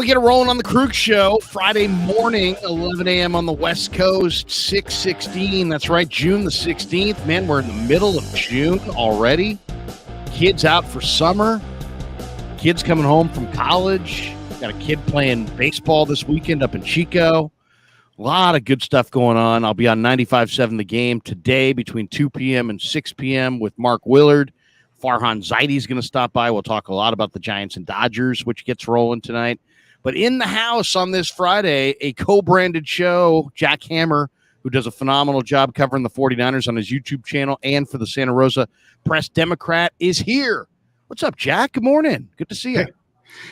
we get it rolling on the Krug Show Friday morning, 11 a.m. on the West Coast, 6/16. That's right, June the 16th. Man, we're in the middle of June already. Kids out for summer. Kids coming home from college. Got a kid playing baseball this weekend up in Chico. A lot of good stuff going on. I'll be on 95.7 The Game today between 2 p.m. and 6 p.m. with Mark Willard. Farhan Zaidi's going to stop by. We'll talk a lot about the Giants and Dodgers, which gets rolling tonight. But in the house on this Friday, a co-branded show, Jack Hammer, who does a phenomenal job covering the 49ers on his YouTube channel and for the Santa Rosa Press-Democrat, is here. What's up, Jack? Good morning. Good to see you.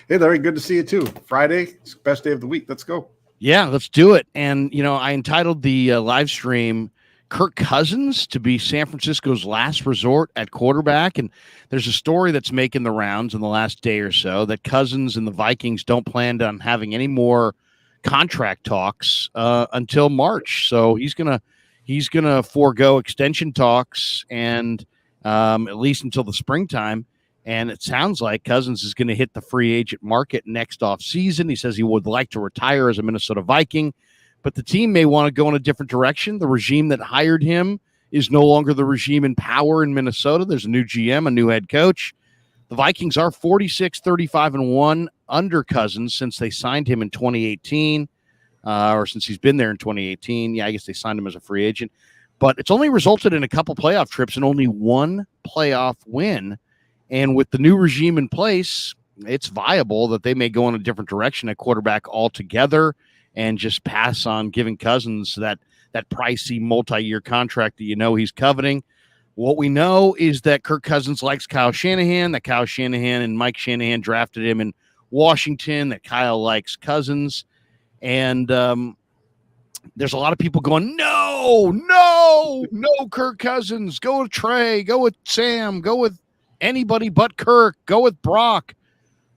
Hey, Larry. Good to see you, too. Friday, it's the best day of the week. Let's go. Yeah, let's do it. And, you know, I entitled the live stream Kirk Cousins to be San Francisco's last resort at quarterback. And there's a story that's making the rounds in the last day or so that Cousins and the Vikings don't plan on having any more contract talks until March. So he's gonna forego extension talks and at least until the springtime. And it sounds like Cousins is going to hit the free agent market next offseason. He says he would like to retire as a Minnesota Viking, but the team may want to go in a different direction. The regime that hired him is no longer the regime in power in Minnesota. There's a new GM, a new head coach. The Vikings are 46-35-1 under Cousins since they signed him in 2018, or since he's been there in 2018. Yeah, I guess they signed him as a free agent. But it's only resulted in a couple playoff trips and only one playoff win. And with the new regime in place, it's viable that they may go in a different direction at quarterback altogether and just pass on giving Cousins that pricey multi-year contract that you know he's coveting. What we know is that Kirk Cousins likes Kyle Shanahan, that Kyle Shanahan and Mike Shanahan drafted him in Washington, that Kyle likes Cousins. And there's a lot of people going, no, Kirk Cousins. Go with Trey, go with Sam, go with anybody but Kirk, go with Brock.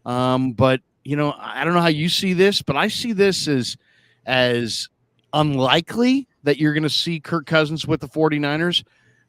But, you know, I don't know how you see this, but I see this as unlikely that you're going to see Kirk Cousins with the 49ers.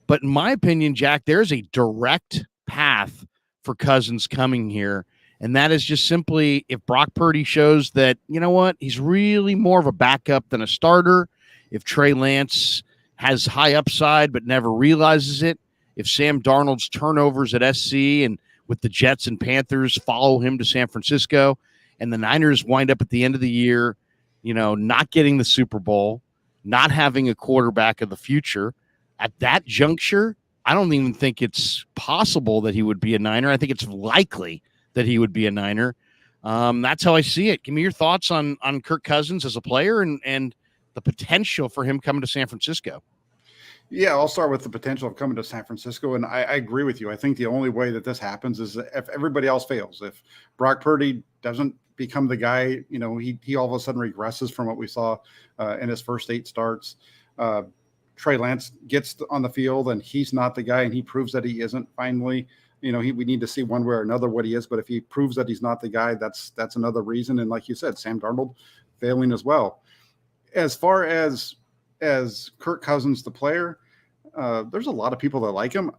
But in my opinion, Jack, there's a direct path for Cousins coming here. And that is just simply if Brock Purdy shows that, you know what, he's really more of a backup than a starter. If Trey Lance has high upside but never realizes it. If Sam Darnold's turnovers at SC and with the Jets and Panthers follow him to San Francisco, and the Niners wind up at the end of the year, you know, not getting the Super Bowl, not having a quarterback of the future, at that juncture, I don't even think it's possible that he would be a Niner. I think it's likely that he would be a Niner. That's how I see it. Give me your thoughts on Kirk Cousins as a player and the potential for him coming to San Francisco. Yeah, I'll start with the potential of coming to San Francisco, and I agree with you. I think the only way that this happens is if everybody else fails. If Brock Purdy doesn't become the guy, you know, he all of a sudden regresses from what we saw in his first 8 starts. Trey Lance gets on the field, and he's not the guy, and he proves that he isn't finally. You know, we need to see one way or another what he is, but if he proves that he's not the guy, that's another reason. And like you said, Sam Darnold failing as well. As far as Kirk Cousins, the player, there's a lot of people that like him.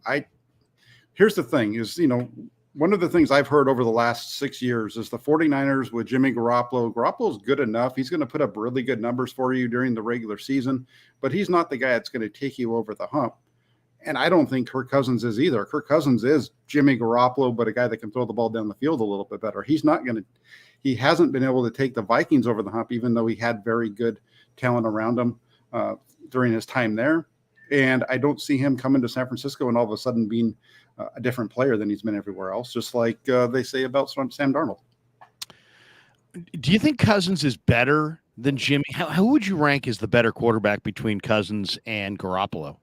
Here's the thing is, you know, one of the things I've heard over the last 6 years is the 49ers with Jimmy Garoppolo's good enough. He's going to put up really good numbers for you during the regular season, but he's not the guy that's going to take you over the hump. And I don't think Kirk Cousins is either. Kirk Cousins is Jimmy Garoppolo, but a guy that can throw the ball down the field a little bit better. He hasn't been able to take the Vikings over the hump, even though he had very good talent around him during his time there. And I don't see him coming to San Francisco and all of a sudden being a different player than he's been everywhere else, just like they say about Sam Darnold. Do you think Cousins is better than Jimmy? Who would you rank as the better quarterback between Cousins and Garoppolo?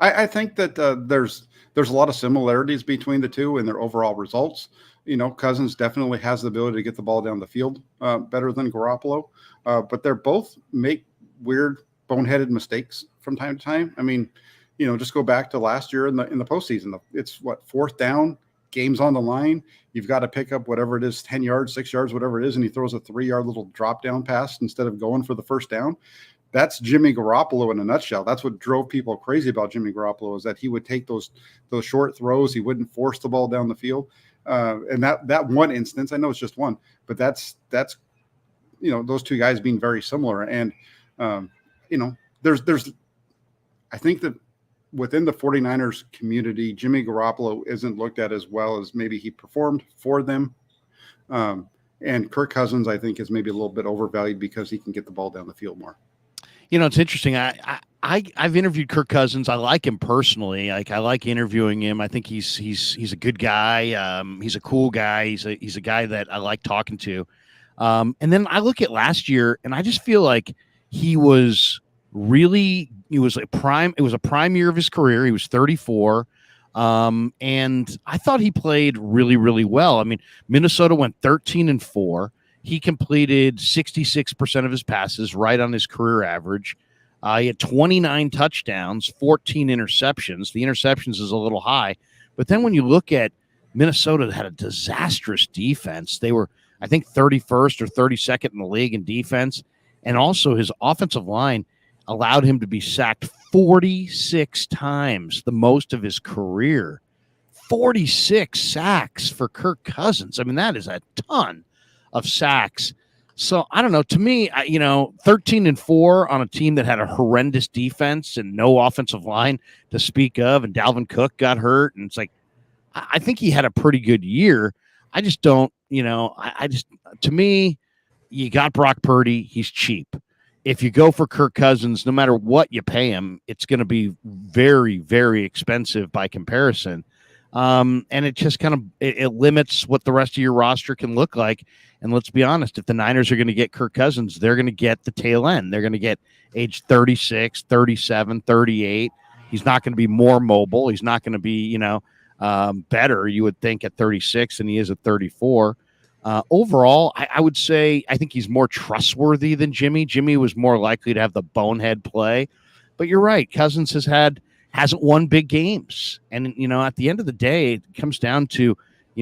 I think that there's a lot of similarities between the two and their overall results. You know, Cousins definitely has the ability to get the ball down the field better than Garoppolo, but they're both make weird, boneheaded mistakes from time to time. I mean, you know, just go back to last year in the postseason. It's what, 4th down, game's on the line. You've got to pick up whatever it is, 10 yards, 6 yards, whatever it is, and he throws a 3-yard little drop down pass instead of going for the first down. That's Jimmy Garoppolo in a nutshell. That's what drove people crazy about Jimmy Garoppolo, is that he would take those short throws. He wouldn't force the ball down the field. And that one instance, I know it's just one, but that's those two guys being very similar. And, um, there's, I think that within the 49ers community, Jimmy Garoppolo isn't looked at as well as maybe he performed for them. And Kirk Cousins, I think, is maybe a little bit overvalued because he can get the ball down the field more. It's interesting. I've interviewed Kirk Cousins. I like him personally. I like interviewing him. I think he's a good guy. He's a cool guy. He's a guy that I like talking to. And then I look at last year, and I just feel like he was a prime year of his career. He was 34. And I thought he played really, really well. I mean, Minnesota went 13-4. He completed 66% of his passes, right on his career average. He had 29 touchdowns, 14 interceptions. The interceptions is a little high. But then when you look at Minnesota, that had a disastrous defense. They were, I think, 31st or 32nd in the league in defense. And also his offensive line allowed him to be sacked 46 times, the most of his career. 46 sacks for Kirk Cousins. I mean, that is a ton of sacks. So I don't know. To me, 13-4 on a team that had a horrendous defense and no offensive line to speak of, and Dalvin Cook got hurt, and it's like, I think he had a pretty good year. I just don't, to me, you got Brock Purdy. He's cheap. If you go for Kirk Cousins, no matter what you pay him, it's going to be very, very expensive by comparison. And it just kind of it limits what the rest of your roster can look like. And let's be honest, if the Niners are going to get Kirk Cousins, they're going to get the tail end. They're going to get age 36, 37, 38. He's not going to be more mobile. He's not going to be, better, you would think, at 36 than he is at 34. Overall, I would say I think he's more trustworthy than Jimmy. Jimmy was more likely to have the bonehead play. But you're right. Cousins hasn't won big games. And, at the end of the day, it comes down to,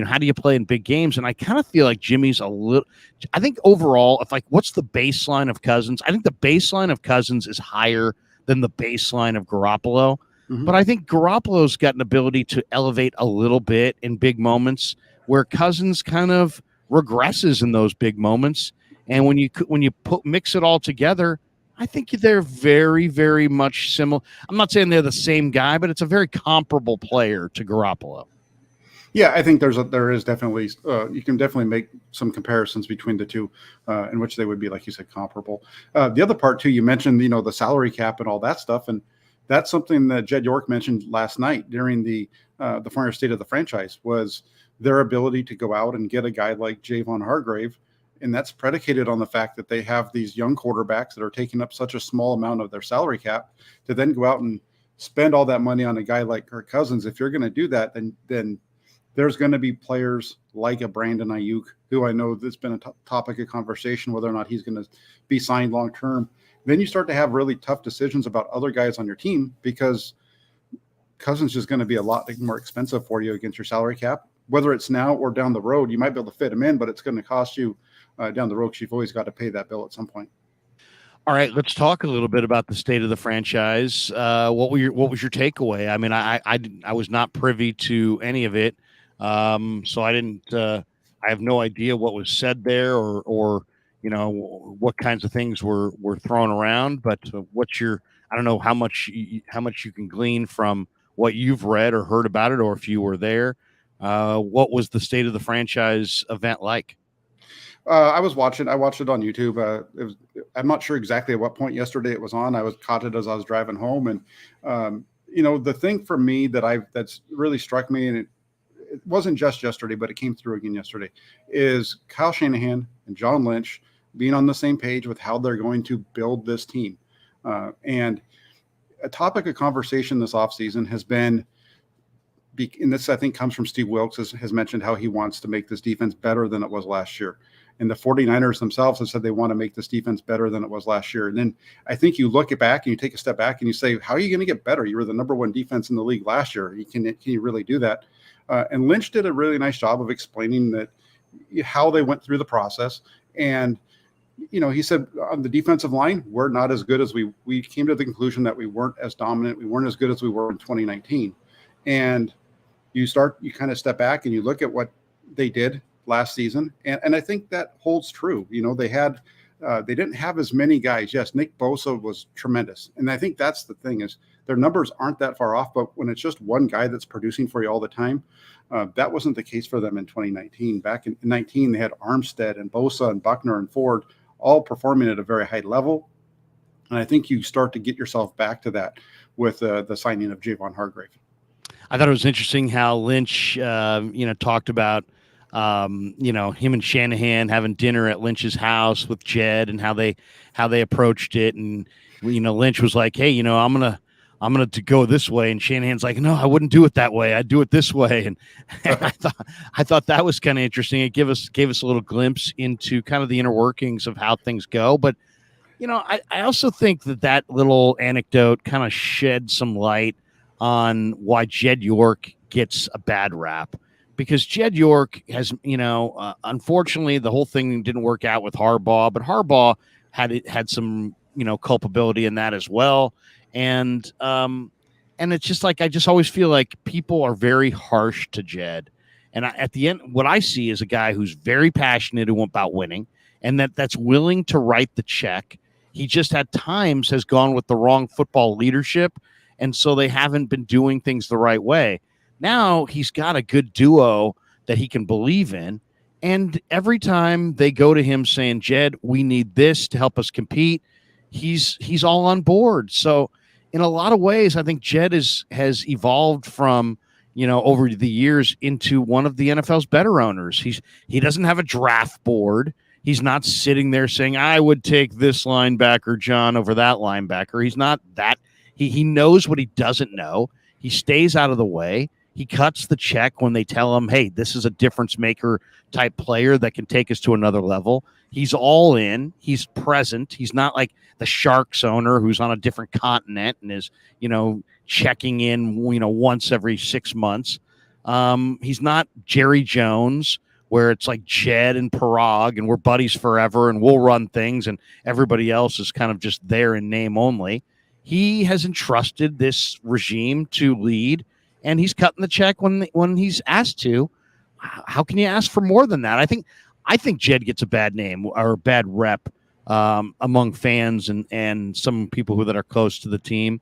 how do you play in big games? And I kind of feel like Jimmy's I think overall, what's the baseline of Cousins? I think the baseline of Cousins is higher than the baseline of Garoppolo. Mm-hmm. But I think Garoppolo's got an ability to elevate a little bit in big moments where Cousins kind of regresses in those big moments. And when you mix it all together, I think they're very, very much similar. I'm not saying they're the same guy, but it's a very comparable player to Garoppolo. Yeah, I think there is definitely you can definitely make some comparisons between the two, in which they would be, like you said, comparable. The other part too, you mentioned the salary cap and all that stuff, and that's something that Jed York mentioned last night during the former State of the Franchise, was their ability to go out and get a guy like Javon Hargrave, and that's predicated on the fact that they have these young quarterbacks that are taking up such a small amount of their salary cap to then go out and spend all that money on a guy like Kirk Cousins. If you're going to do that, then there's going to be players like a Brandon Ayuk, who I know that's been a topic of conversation, whether or not he's going to be signed long-term. Then you start to have really tough decisions about other guys on your team, because Cousins is going to be a lot more expensive for you against your salary cap. Whether it's now or down the road, you might be able to fit him in, but it's going to cost you down the road, because you've always got to pay that bill at some point. All right, let's talk a little bit about the state of the franchise. What was your takeaway? I mean, I was not privy to any of it. So I didn't, I have no idea what was said there or what kinds of things were thrown around, but I don't know how much you can glean from what you've read or heard about it, or if you were there. What was the state of the franchise event like? I watched it on YouTube. I'm not sure exactly at what point yesterday it was on. I caught it as I was driving home. And, the thing for me that's really struck me, and it wasn't just yesterday, but it came through again yesterday, is Kyle Shanahan and John Lynch being on the same page with how they're going to build this team. And a topic of conversation this offseason has been, and this I think comes from Steve Wilkes, has mentioned how he wants to make this defense better than it was last year. And the 49ers themselves have said they want to make this defense better than it was last year. And then I think you look back and you take a step back and you say, how are you going to get better? You were the number one defense in the league last year. Can you really do that? And Lynch did a really nice job of explaining that, how they went through the process. And, he said on the defensive line, we're not as good as we came to the conclusion that we weren't as dominant. We weren't as good as we were in 2019. And you kind of step back and you look at what they did last season. And I think that holds true. They had They didn't have as many guys. Yes, Nick Bosa was tremendous. And I think that's the thing is their numbers aren't that far off, but when it's just one guy that's producing for you all the time, that wasn't the case for them in 2019. Back in 19, they had Armstead and Bosa and Buckner and Ford all performing at a very high level. And I think you start to get yourself back to that with the signing of Javon Hargrave. I thought it was interesting how Lynch, talked about, him and Shanahan having dinner at Lynch's house with Jed and how they approached it. And, Lynch was like, hey, I'm going to go this way. And Shanahan's like, no, I wouldn't do it that way. I'd do it this way. And I thought that was kind of interesting. It gave us a little glimpse into kind of the inner workings of how things go. But, I also think that little anecdote kind of shed some light on why Jed York gets a bad rap, because Jed York has, unfortunately, the whole thing didn't work out with Harbaugh, but Harbaugh had some, culpability in that as well. And it's just like, I just always feel like people are very harsh to Jed. And at the end, what I see is a guy who's very passionate about winning, and that's willing to write the check. He just at times has gone with the wrong football leadership, and so they haven't been doing things the right way. Now he's got a good duo that he can believe in, and every time they go to him saying, Jed, we need this to help us compete, he's all on board. So in a lot of ways, I think Jed has evolved from, over the years into one of the NFL's better owners. He doesn't have a draft board. He's not sitting there saying, I would take this linebacker, John, over that linebacker. He's not that. He knows what he doesn't know. He stays out of the way. He cuts the check when they tell him, hey, this is a difference maker type player that can take us to another level. He's all in. He's present. He's not like the Sharks owner who's on a different continent and is, checking in, once every 6 months. He's not Jerry Jones, where it's like Jed and Parag and we're buddies forever and we'll run things and everybody else is kind of just there in name only. He has entrusted this regime to lead, and he's cutting the check when he's asked to. How can you ask for more than that? I think Jed gets a bad name or a bad rep among fans and some people that are close to the team.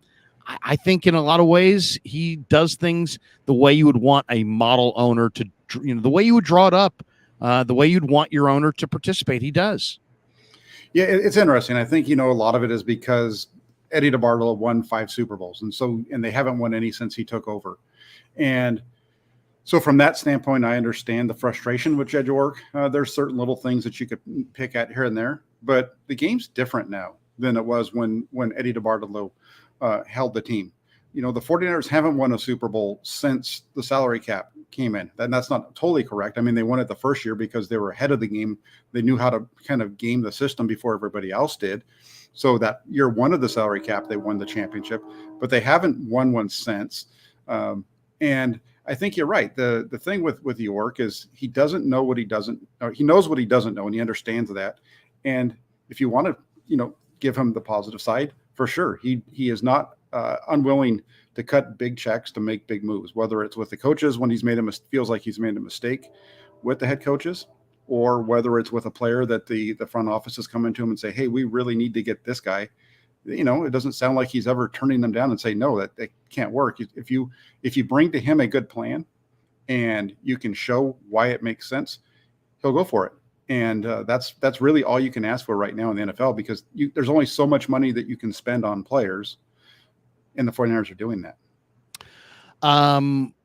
I think in a lot of ways he does things the way you would want a model owner to, the way you would draw it up, the way you'd want your owner to participate. He does. Yeah, it's interesting. I think, a lot of it is because Eddie DeBartolo won 5 Super Bowls. And they haven't won any since he took over. And so from that standpoint, I understand the frustration with Jed York. There's certain little things that you could pick at here and there, but the game's different now than it was when Eddie DeBartolo held the team. The 49ers haven't won a Super Bowl since the salary cap came in. And that's not totally correct. I mean, they won it the first year because they were ahead of the game. They knew how to kind of game the system before everybody else did. So that year one of the salary cap, they won the championship, but they haven't won one since. And I think you're right. The thing with York is he doesn't know what he doesn't know. He knows what he doesn't know, and he understands that. And if you want to, give him the positive side, for sure, he is not unwilling to cut big checks to make big moves, whether it's with the coaches when he's feels like he's made a mistake with the head coaches, or whether it's with a player that the front office is coming to him and say, hey, we really need to get this guy. It doesn't sound like he's ever turning them down and say, no, that can't work. If you bring to him a good plan and you can show why it makes sense, he'll go for it. And that's really all you can ask for right now in the NFL, because there's only so much money that you can spend on players, and the 49ers are doing that.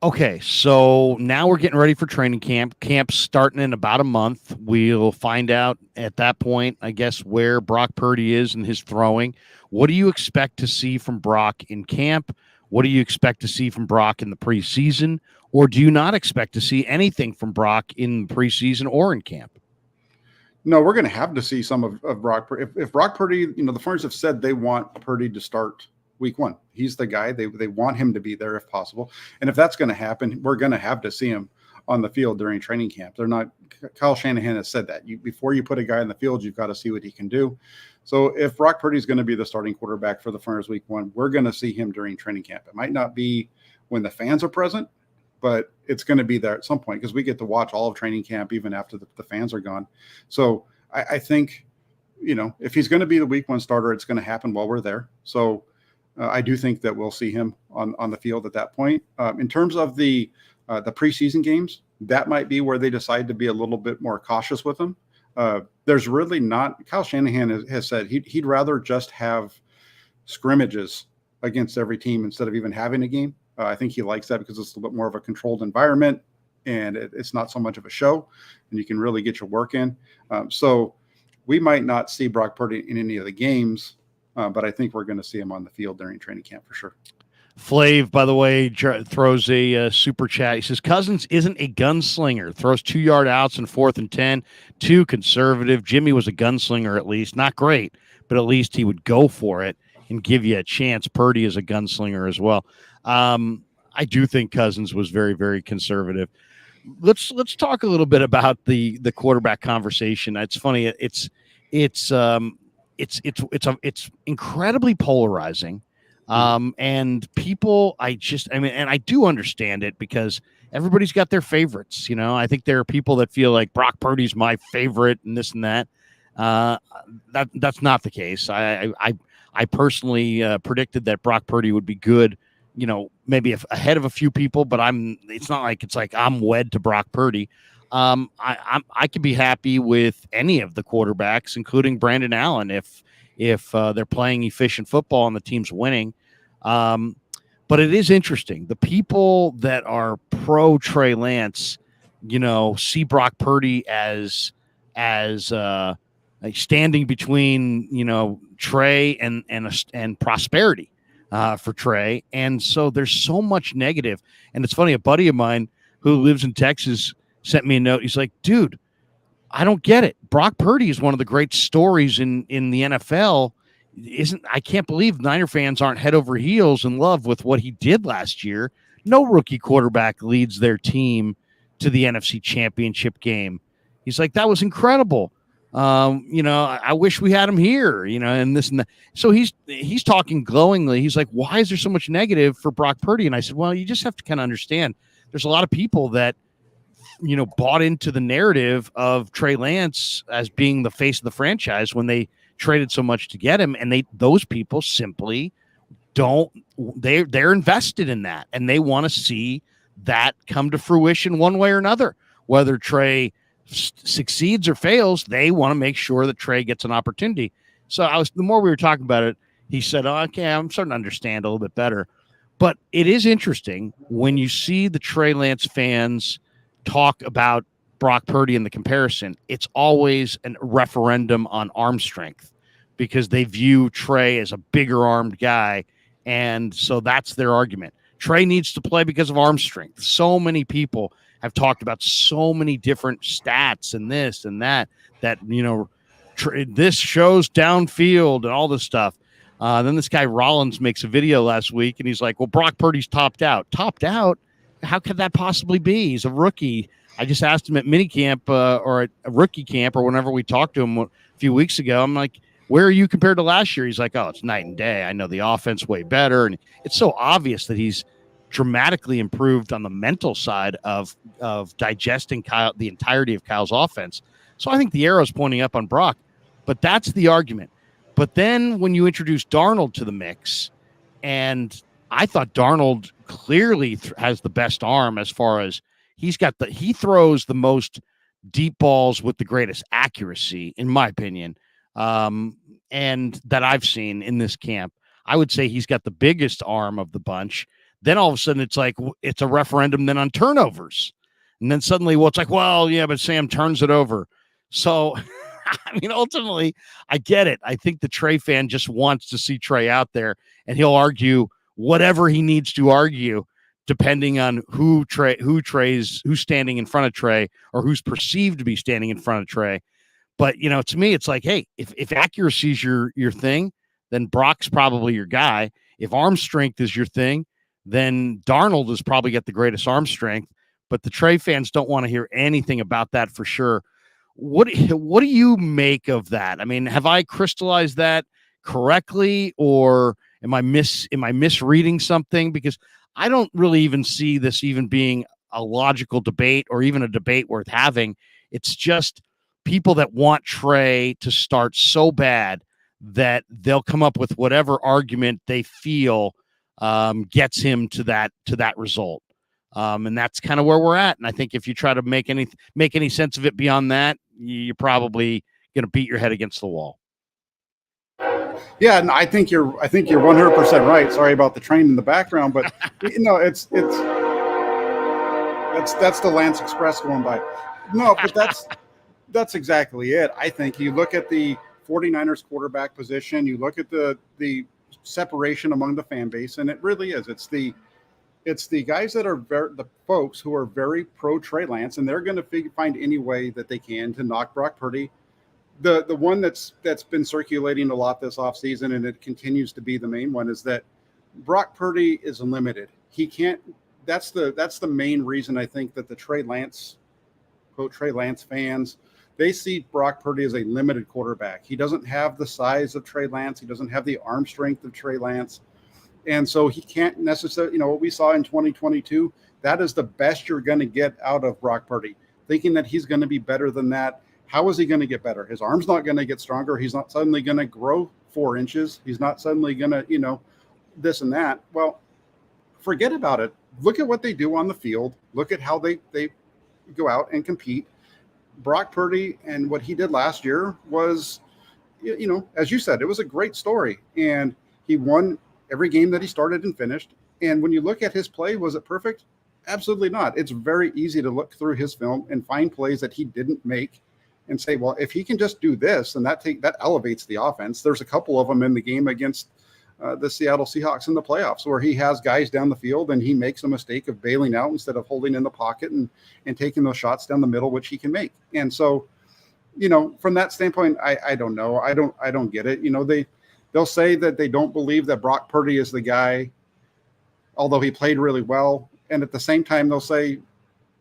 Okay, so now we're getting ready for training camp. Camp's starting in about a month. We'll find out at that point, I guess, where Brock Purdy is in his throwing. What do you expect to see from Brock in camp? What do you expect to see from Brock in the preseason? Or do you not expect to see anything from Brock in preseason or in camp? No, we're going to have to see some of Brock Purdy. If Brock Purdy, the 49ers have said they want Purdy to start week 1. He's the guy. They want him to be there if possible. And if that's going to happen, we're going to have to see him on the field during training camp. Kyle Shanahan has said that before you put a guy in the field, you've got to see what he can do. So if Brock Purdy is going to be the starting quarterback for the 49ers week 1, we're going to see him during training camp. It might not be when the fans are present, but it's going to be there at some point, because we get to watch all of training camp even after the fans are gone. So I think if he's going to be the week 1 starter, it's going to happen while we're there. So I do think that we'll see him on the field at that point. In terms of the preseason games, that might be where they decide to be a little bit more cautious with him. There's really not. Kyle Shanahan has said he'd rather just have scrimmages against every team instead of even having a game. I think he likes that because it's a little bit more of a controlled environment and it's not so much of a show, and you can really get your work in. So we might not see Brock Purdy in any of the games, but I think we're going to see him on the field during training camp for sure. Flav, by the way, throws a super chat. He says, Cousins isn't a gunslinger. Throws 2-yard outs in 4th and 10. Too conservative. Jimmy was a gunslinger at least. Not great, but at least he would go for it and give you a chance. Purdy is a gunslinger as well. I do think Cousins was very, very conservative. Let's talk a little bit about the quarterback conversation. It's funny. It's incredibly polarizing. And people, and I do understand it because everybody's got their favorites. I think there are people that feel like Brock Purdy's my favorite and this and that. That's not the case. I personally predicted that Brock Purdy would be good, maybe ahead of a few people, but it's not like I'm wed to Brock Purdy. I could be happy with any of the quarterbacks, including Brandon Allen, if they're playing efficient football and the team's winning. But it is interesting. The people that are pro Trey Lance, see Brock Purdy as standing between, Trey and prosperity for Trey. And so there's so much negative. And it's funny, a buddy of mine who lives in Texas sent me a note. He's like, dude, I don't get it. Brock Purdy is one of the great stories in the NFL. I can't believe Niner fans aren't head over heels in love with what he did last year. No rookie quarterback leads their team to the NFC Championship game. He's like, that was incredible. I wish we had him here, and this and that. So he's talking glowingly. He's like, why is there so much negative for Brock Purdy? And I said, well, you just have to kind of understand there's a lot of people that, bought into the narrative of Trey Lance as being the face of the franchise when they traded so much to get him. And those people simply they're invested in that. And they want to see that come to fruition one way or another, whether Trey succeeds or fails. They want to make sure that Trey gets an opportunity. So the more we were talking about it, he said, oh, okay, I'm starting to understand a little bit better. But it is interesting when you see the Trey Lance fans talk about Brock Purdy in the comparison. It's always a referendum on arm strength because they view Trey as a bigger armed guy. And so that's their argument. Trey needs to play because of arm strength. So many people have talked about so many different stats and this and that, this shows downfield and all this stuff. Then this guy Rollins makes a video last week and he's like, well, Brock Purdy's topped out. Topped out? How could that possibly be? He's a rookie. I just asked him at minicamp or at a rookie camp or whenever we talked to him a few weeks ago. I'm like, where are you compared to last year? He's like, oh, it's night and day. I know the offense way better. And it's so obvious that he's dramatically improved on the mental side of digesting the entirety of Kyle's offense. So I think the arrow's pointing up on Brock, but that's the argument. But then when you introduce Darnold to the mix, and I thought Darnold clearly has the best arm as far as he throws the most deep balls with the greatest accuracy, in my opinion, and that I've seen in this camp. I would say he's got the biggest arm of the bunch. Then all of a sudden it's a referendum then on turnovers. And then suddenly, it's like, well, yeah, but Sam turns it over. So, ultimately, I get it. I think the Trey fan just wants to see Trey out there, and he'll argue whatever he needs to argue, depending on who's standing in front of Trey or who's perceived to be standing in front of Trey. But, to me, it's like, hey, if accuracy is your thing, then Brock's probably your guy. If arm strength is your thing, then Darnold has probably got the greatest arm strength. But the Trey fans don't want to hear anything about that for sure. What do you make of that? I mean, have I crystallized that correctly, or am I misreading something? Because I don't really even see this even being a logical debate or even a debate worth having. It's just people that want Trey to start so bad that they'll come up with whatever argument they feel gets him to that result. And that's kind of where we're at. And I think if you try to make any sense of it beyond that, you're probably going to beat your head against the wall. Yeah, and I think you're 100% right. Sorry about the train in the background, but it's that's the Lance Express going by. No, but that's exactly it. I think you look at the 49ers quarterback position, you look at the separation among the fan base, and it really is. It's the guys that are the folks who are very pro Trey Lance, and they're going to find any way that they can to knock Brock Purdy. The one that's been circulating a lot this offseason, and it continues to be the main one, is that Brock Purdy is limited. He can't. That's the main reason I think that the Trey Lance, quote Trey Lance fans, they see Brock Purdy as a limited quarterback. He doesn't have the size of Trey Lance. He doesn't have the arm strength of Trey Lance. And so he can't necessarily, what we saw in 2022, that is the best you're going to get out of Brock Purdy. Thinking that he's going to be better than that. How is he going to get better? His arm's not going to get stronger. He's not suddenly going to grow 4 inches. He's not suddenly going to, this and that. Well, forget about it. Look at what they do on the field. Look at how they go out and compete. Brock Purdy and what he did last year was, as you said, it was a great story. And he won every game that he started and finished. And when you look at his play, was it perfect? Absolutely not. It's very easy to look through his film and find plays that he didn't make and say, well, if he can just do this, then that elevates the offense. There's a couple of them in the game against the Seattle Seahawks in the playoffs where he has guys down the field and he makes a mistake of bailing out instead of holding in the pocket and taking those shots down the middle, which he can make. And so, from that standpoint, I don't know. I don't get it. They'll say that they don't believe that Brock Purdy is the guy, although he played really well. And at the same time, they'll say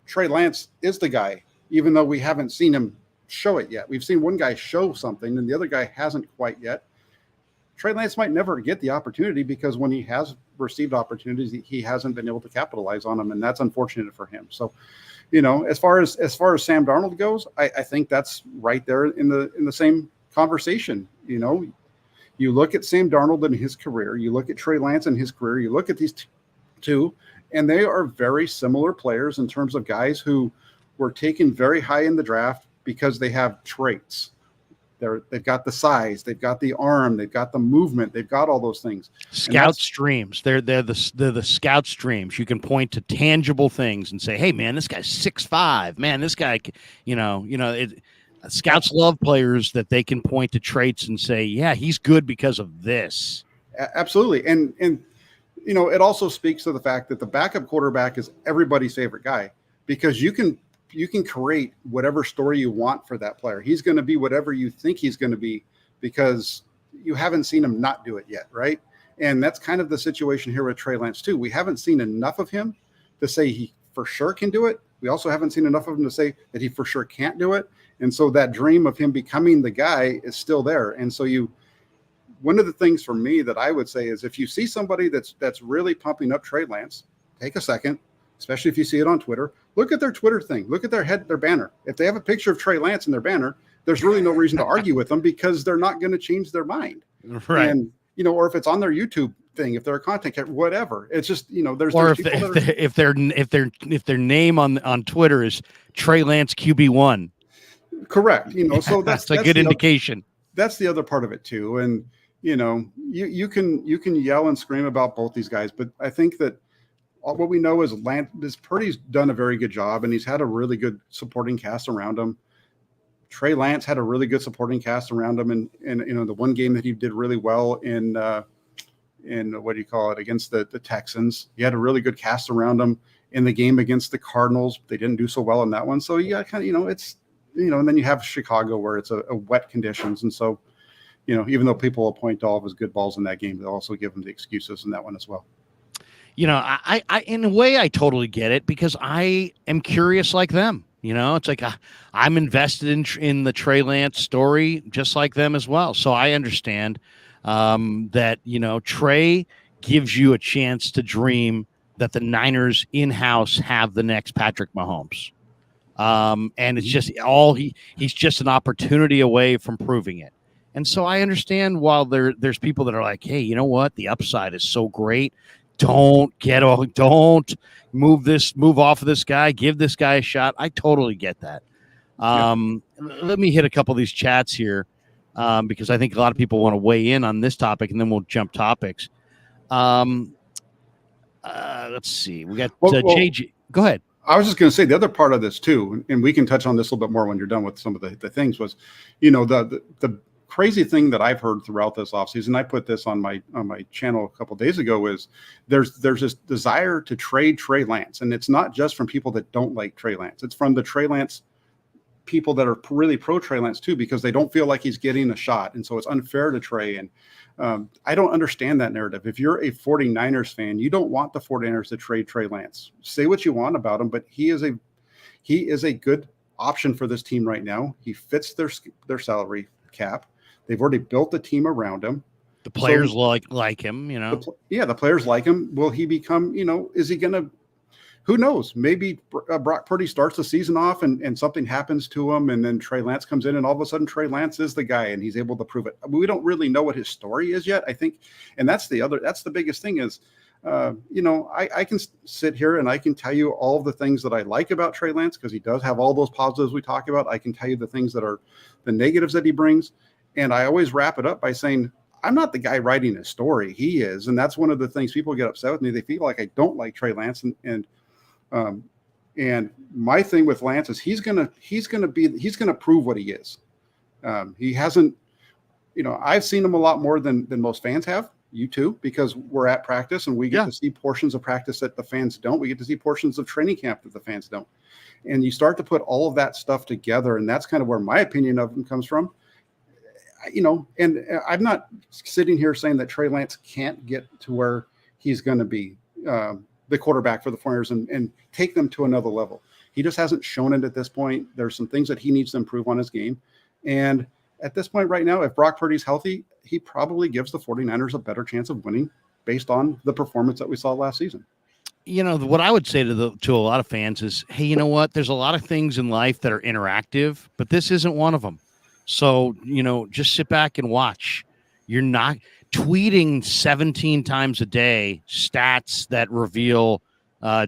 Trey Lance is the guy, even though we haven't seen him show it yet. We've seen one guy show something and the other guy hasn't quite yet. Trey Lance might never get the opportunity because when he has received opportunities, he hasn't been able to capitalize on them, and that's unfortunate for him. So, as far as Sam Darnold goes, I think that's right there in the same conversation. You look at Sam Darnold and his career, you look at Trey Lance and his career, you look at these two, and they are very similar players in terms of guys who were taken very high in the draft because they have traits. They've got the size, they've got the arm, they've got the movement, they've got all those things. Scout streams. They're the scout streams. You can point to tangible things and say, "Hey, man, this guy's 6'5". Man, this guy, scouts love players that they can point to traits and say, "Yeah, he's good because of this." Absolutely, and it also speaks to the fact that the backup quarterback is everybody's favorite guy because you can create whatever story you want for that player. He's going to be whatever you think he's going to be because you haven't seen him not do it yet, right? And that's kind of the situation here with Trey Lance too. We haven't seen enough of him to say he for sure can do it. We also haven't seen enough of him to say that he for sure can't do it. And so that dream of him becoming the guy is still there. And so one of the things for me that I would say is if you see somebody that's really pumping up Trey Lance, take a second, especially if you see it on Twitter, look at their Twitter thing. Look at their banner. If they have a picture of Trey Lance in their banner, there's really no reason to argue with them because they're not going to change their mind. Right. And, or if it's on their YouTube thing, if they're a content creator, whatever. It's just, there's if their name on Twitter is Trey Lance QB1. Correct. So that's a good indication. That's the other part of it too. And, you can yell and scream about both these guys, but I think that what we know is Purdy's done a very good job, and he's had a really good supporting cast around him. Trey Lance had a really good supporting cast around him, and the one game that he did really well in against the Texans. He had a really good cast around him in the game against the Cardinals. They didn't do so well in that one, so yeah, kind of it's and then you have Chicago where it's a wet conditions, and so even though people will point to all of his good balls in that game, they'll also give him the excuses in that one as well. I in a way, I totally get it because I am curious like them. It's like I'm invested in the Trey Lance story just like them as well. So I understand that, Trey gives you a chance to dream that the Niners in-house have the next Patrick Mahomes. And it's just he's just an opportunity away from proving it. And so I understand while there's people that are like, hey, you know what? The upside is so great. Don't move off of this guy. Give this guy a shot. I totally get that. Let me hit a couple of these chats here because I think a lot of people want to weigh in on this topic, and then we'll jump topics. Let's see. We got JG. Go ahead. I was just going to say the other part of this too, and we can touch on this a little bit more when you're done with some of the things, was, the crazy thing that I've heard throughout this offseason, I put this on my channel a couple of days ago, is there's this desire to trade Trey Lance. And it's not just from people that don't like Trey Lance. It's from the Trey Lance people that are really pro Trey Lance too, because they don't feel like he's getting a shot. And so it's unfair to Trey. And I don't understand that narrative. If you're a 49ers fan, you don't want the 49ers to trade Trey Lance. Say what you want about him, but he is a good option for this team right now. He fits their salary cap. They've already built the team around him. The players like him, the players like him. Will he become, is he going to, who knows? Maybe Brock Purdy starts the season off and something happens to him, and then Trey Lance comes in, and all of a sudden Trey Lance is the guy, and he's able to prove it. We don't really know what his story is yet, I think. And that's the biggest thing is, I can sit here and I can tell you all of the things that I like about Trey Lance, because he does have all those positives we talk about. I can tell you the things that are the negatives that he brings. And I always wrap it up by saying, I'm not the guy writing his story. He is. And that's one of the things people get upset with me. They feel like I don't like Trey Lance. And my thing with Lance is he's gonna prove what he is. He hasn't, I've seen him a lot more than most fans have. You too, because we're at practice and we get to see portions of practice that the fans don't. We get to see portions of training camp that the fans don't. And you start to put all of that stuff together, and that's kind of where my opinion of him comes from. And I'm not sitting here saying that Trey Lance can't get to where he's going to be the quarterback for the 49ers and take them to another level. He just hasn't shown it at this point. There's some things that he needs to improve on his game. And at this point right now, if Brock Purdy's healthy, he probably gives the 49ers a better chance of winning based on the performance that we saw last season. What I would say to a lot of fans is, hey, you know what? There's a lot of things in life that are interactive, but this isn't one of them. So, just sit back and watch. You're not tweeting 17 times a day stats that reveal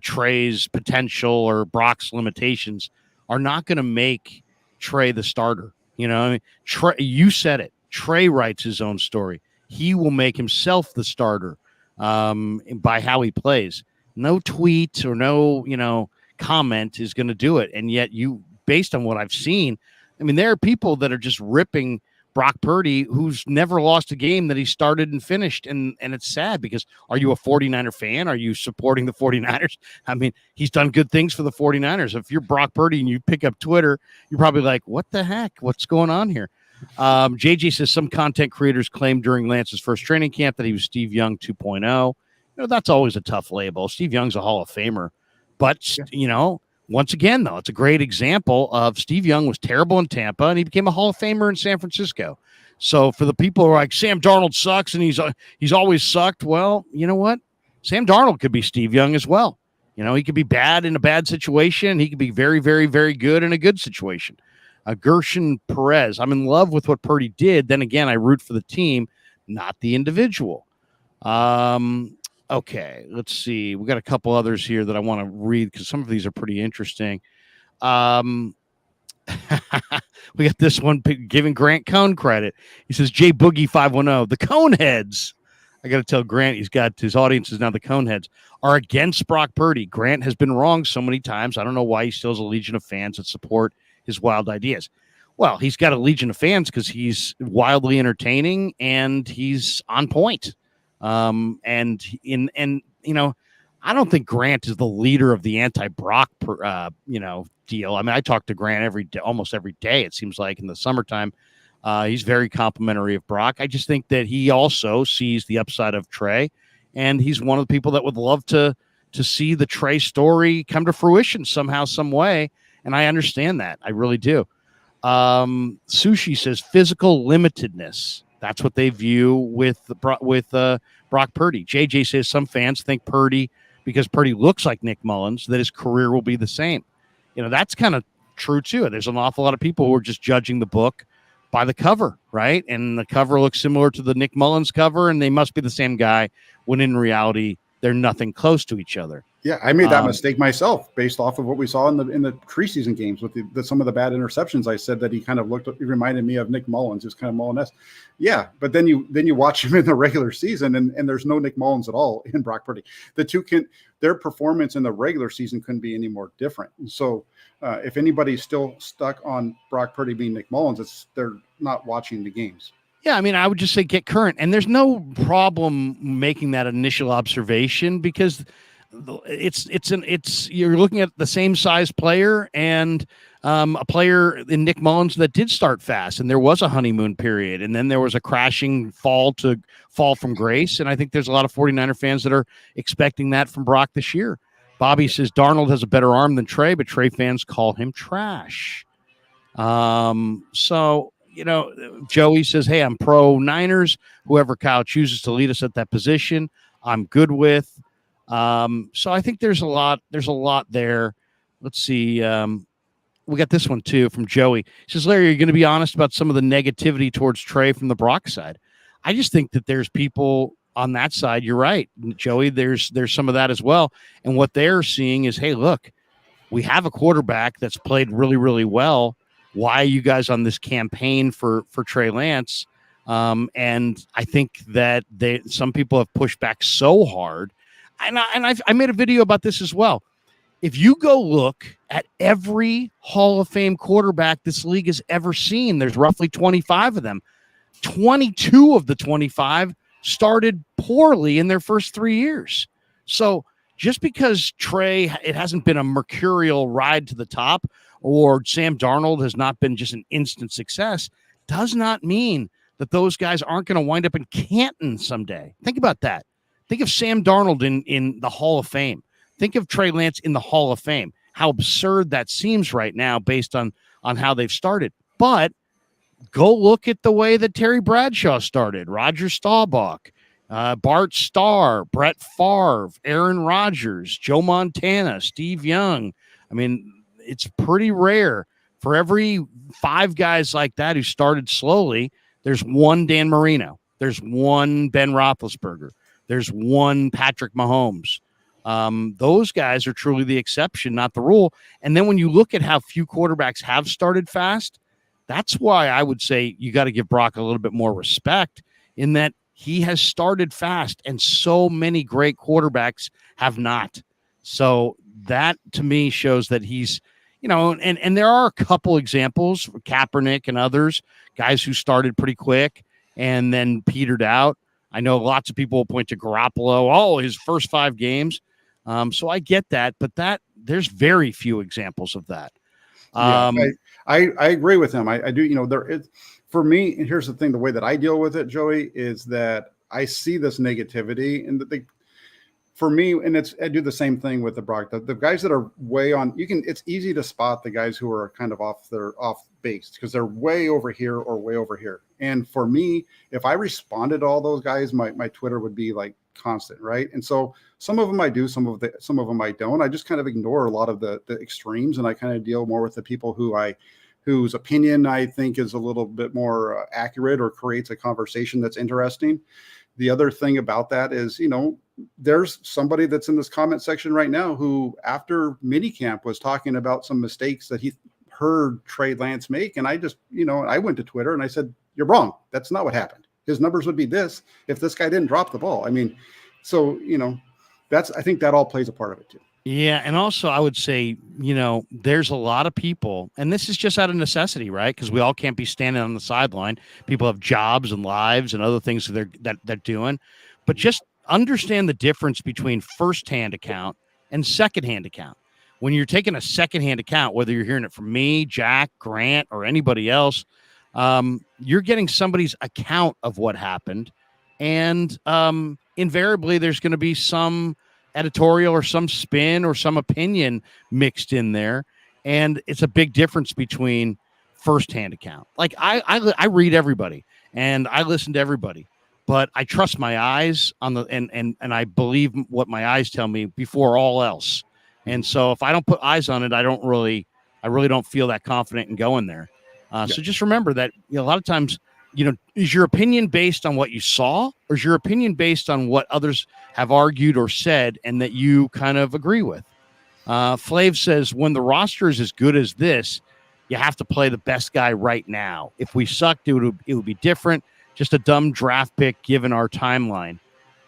Trey's potential or Brock's limitations are not going to make Trey the starter. Trey, you said it. Trey writes his own story. He will make himself the starter by how he plays. No tweet or no, comment is going to do it. And yet based on what I've seen, there are people that are just ripping Brock Purdy, who's never lost a game that he started and finished. And it's sad because are you a 49er fan? Are you supporting the 49ers? He's done good things for the 49ers. If you're Brock Purdy and you pick up Twitter, you're probably like, what the heck? What's going on here? JJ says some content creators claimed during Lance's first training camp that he was Steve Young 2.0. That's always a tough label. Steve Young's a Hall of Famer. But, once again, though, it's a great example of Steve Young was terrible in Tampa, and he became a Hall of Famer in San Francisco. So for the people who are like, Sam Darnold sucks, and he's always sucked, well, you know what? Sam Darnold could be Steve Young as well. He could be bad in a bad situation. He could be very, very, very good in a good situation. Gershon Perez, I'm in love with what Purdy did. Then again, I root for the team, not the individual. Okay, let's see. We got a couple others here that I want to read because some of these are pretty interesting. We got this one giving Grant Cohn credit. He says, J Boogie 510, the Coneheads. I got to tell Grant, he's got his audience is now the Coneheads, are against Brock Purdy. Grant has been wrong so many times. I don't know why he still has a legion of fans that support his wild ideas. Well, he's got a legion of fans because he's wildly entertaining and he's on point. I don't think Grant is the leader of the anti-Brock, deal. I talk to Grant every day, almost every day. It seems like in the summertime, he's very complimentary of Brock. I just think that he also sees the upside of Trey, and he's one of the people that would love to see the Trey story come to fruition somehow, some way. And I understand that. I really do. Sushi says physical limitedness. That's what they view with Brock Purdy. JJ says some fans think Purdy, because Purdy looks like Nick Mullins, that his career will be the same. That's kind of true too. There's an awful lot of people who are just judging the book by the cover, right? And the cover looks similar to the Nick Mullins cover, and they must be the same guy, when in reality, they're nothing close to each other. Yeah, I made that mistake myself based off of what we saw in the preseason games with some of the bad interceptions. I said that he kind of he reminded me of Nick Mullins, just kind of Mullins-esque. Yeah, but then you watch him in the regular season, and there's no Nick Mullins at all in Brock Purdy. Their performance in the regular season couldn't be any more different. And so if anybody's still stuck on Brock Purdy being Nick Mullins, they're not watching the games. Yeah, I mean, I would just say get current, and there's no problem making that initial observation, because you're looking at the same size player and a player in Nick Mullins that did start fast, and there was a honeymoon period, and then there was a crashing fall from grace. And I think there's a lot of 49er fans that are expecting that from Brock this year. Bobby says Darnold has a better arm than Trey, but Trey fans call him trash. So, Joey says, hey, I'm pro Niners. Whoever Kyle chooses to lead us at that position, I'm good with. So I think there's a lot there. Let's see. We got this one too from Joey. He says, Larry, are you going to be honest about some of the negativity towards Trey from the Brock side? I just think that there's people on that side. You're right, Joey. There's some of that as well. And what they're seeing is, hey, look, we have a quarterback that's played really, really well. Why are you guys on this campaign for Trey Lance? And I think that some people have pushed back so hard. And I made a video about this as well. If you go look at every Hall of Fame quarterback this league has ever seen, there's roughly 25 of them. 22 of the 25 started poorly in their first 3 years. So just because Trey, it hasn't been a mercurial ride to the top, or Sam Darnold has not been just an instant success, does not mean that those guys aren't going to wind up in Canton someday. Think about that. Think of Sam Darnold in the Hall of Fame. Think of Trey Lance in the Hall of Fame. How absurd that seems right now based on how they've started. But go look at the way that Terry Bradshaw started. Roger Staubach, Bart Starr, Brett Favre, Aaron Rodgers, Joe Montana, Steve Young. I mean, it's pretty rare. For every 5 guys like that who started slowly, there's one Dan Marino. There's one Ben Roethlisberger. There's one Patrick Mahomes. Those guys are truly the exception, not the rule. And then when you look at how few quarterbacks have started fast, that's why I would say you got to give Brock a little bit more respect, in that he has started fast and so many great quarterbacks have not. So that to me shows that he's, and there are a couple examples, Kaepernick and others, guys who started pretty quick and then petered out. I know lots of people will point to Garoppolo, his first 5 games. So I get that, but there's very few examples of that. I agree with him. I do, there is, for me, and here's the thing, the way that I deal with it, Joey, is that I see this negativity, and that for me, and I do the same thing with the Brock. The guys that are way on, it's easy to spot the guys who are kind of off base because they're way over here or way over here. And for me, if I responded to all those guys, my Twitter would be like constant, right? And so some of them I do, some of them I don't. I just kind of ignore a lot of the extremes, and I kind of deal more with the people whose opinion I think is a little bit more accurate or creates a conversation that's interesting. The other thing about that is, there's somebody that's in this comment section right now who, after minicamp, was talking about some mistakes that he heard Trey Lance make. And I just, I went to Twitter and I said, you're wrong. That's not what happened. His numbers would be this if this guy didn't drop the ball. I mean, so, I think that all plays a part of it too. Yeah. And also I would say, there's a lot of people, and this is just out of necessity, right? Because we all can't be standing on the sideline. People have jobs and lives and other things that they're doing. But just understand the difference between firsthand account and secondhand account. When you're taking a secondhand account, whether you're hearing it from me, Jack, Grant, or anybody else, you're getting somebody's account of what happened. And invariably, there's going to be some editorial or some spin or some opinion mixed in there. And it's a big difference between firsthand account. Like I read everybody and I listen to everybody, but I trust my eyes on and I believe what my eyes tell me before all else. And so if I don't put eyes on it, I don't really I really don't feel that confident in going there. So just remember that a lot of times, is your opinion based on what you saw, or is your opinion based on what others have argued or said and that you kind of agree with? Flav says, when the roster is as good as this, you have to play the best guy right now. If we sucked, it would be different. Just a dumb draft pick given our timeline.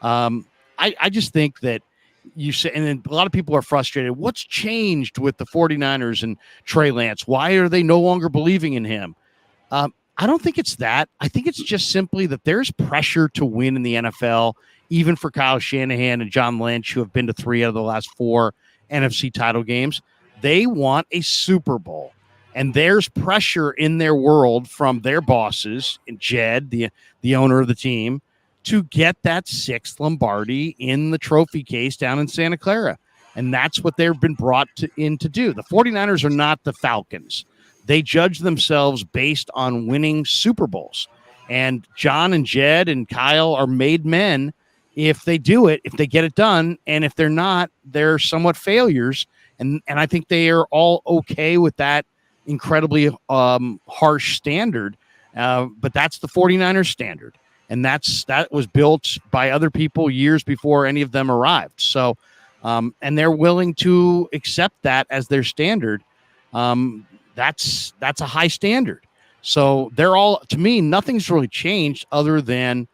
I just think that you say, and then a lot of people are frustrated. What's changed with the 49ers and Trey Lance? Why are they no longer believing in him? I don't think it's that. I think it's just simply that there's pressure to win in the NFL, even for Kyle Shanahan and John Lynch, who have been to 3 out of the last 4 NFC title games. They want a Super Bowl. And there's pressure in their world from their bosses, Jed, the owner of the team, to get that 6th Lombardi in the trophy case down in Santa Clara. And that's what they've been brought in to do. The 49ers are not the Falcons. They judge themselves based on winning Super Bowls. And John and Jed and Kyle are made men if they do it, if they get it done. And if they're not, they're somewhat failures. And I think they are all okay with that incredibly harsh standard. But that's the 49ers standard. And that was built by other people years before any of them arrived. So, and they're willing to accept that as their standard. That's a high standard. So they're all, to me, nothing's really changed other than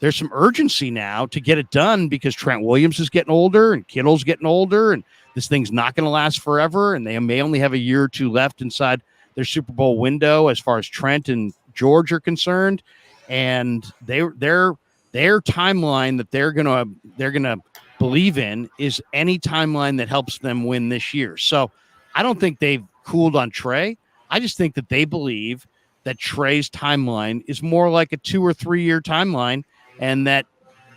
there's some urgency now to get it done because Trent Williams is getting older and Kittle's getting older and this thing's not going to last forever. And they may only have a year or 2 left inside their Super Bowl window as far as Trent and George are concerned. And their timeline that they're gonna believe in is any timeline that helps them win this year. So I don't think they've cooled on Trey. I just think that they believe that Trey's timeline is more like a 2 or 3 year timeline, and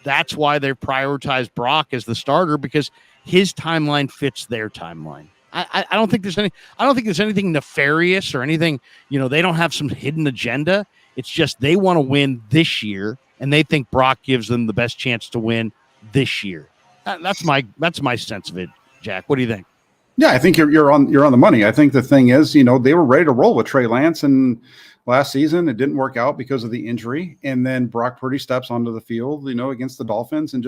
that's why they prioritized Brock as the starter because his timeline fits their timeline. I don't think there's anything nefarious or anything. They don't have some hidden agenda. It's just they want to win this year, and they think Brock gives them the best chance to win this year. That's my sense of it, Jack. What do you think? Yeah, I think you're on the money. I think the thing is, they were ready to roll with Trey Lance, and last season it didn't work out because of the injury. And then Brock Purdy steps onto the field, against the Dolphins, and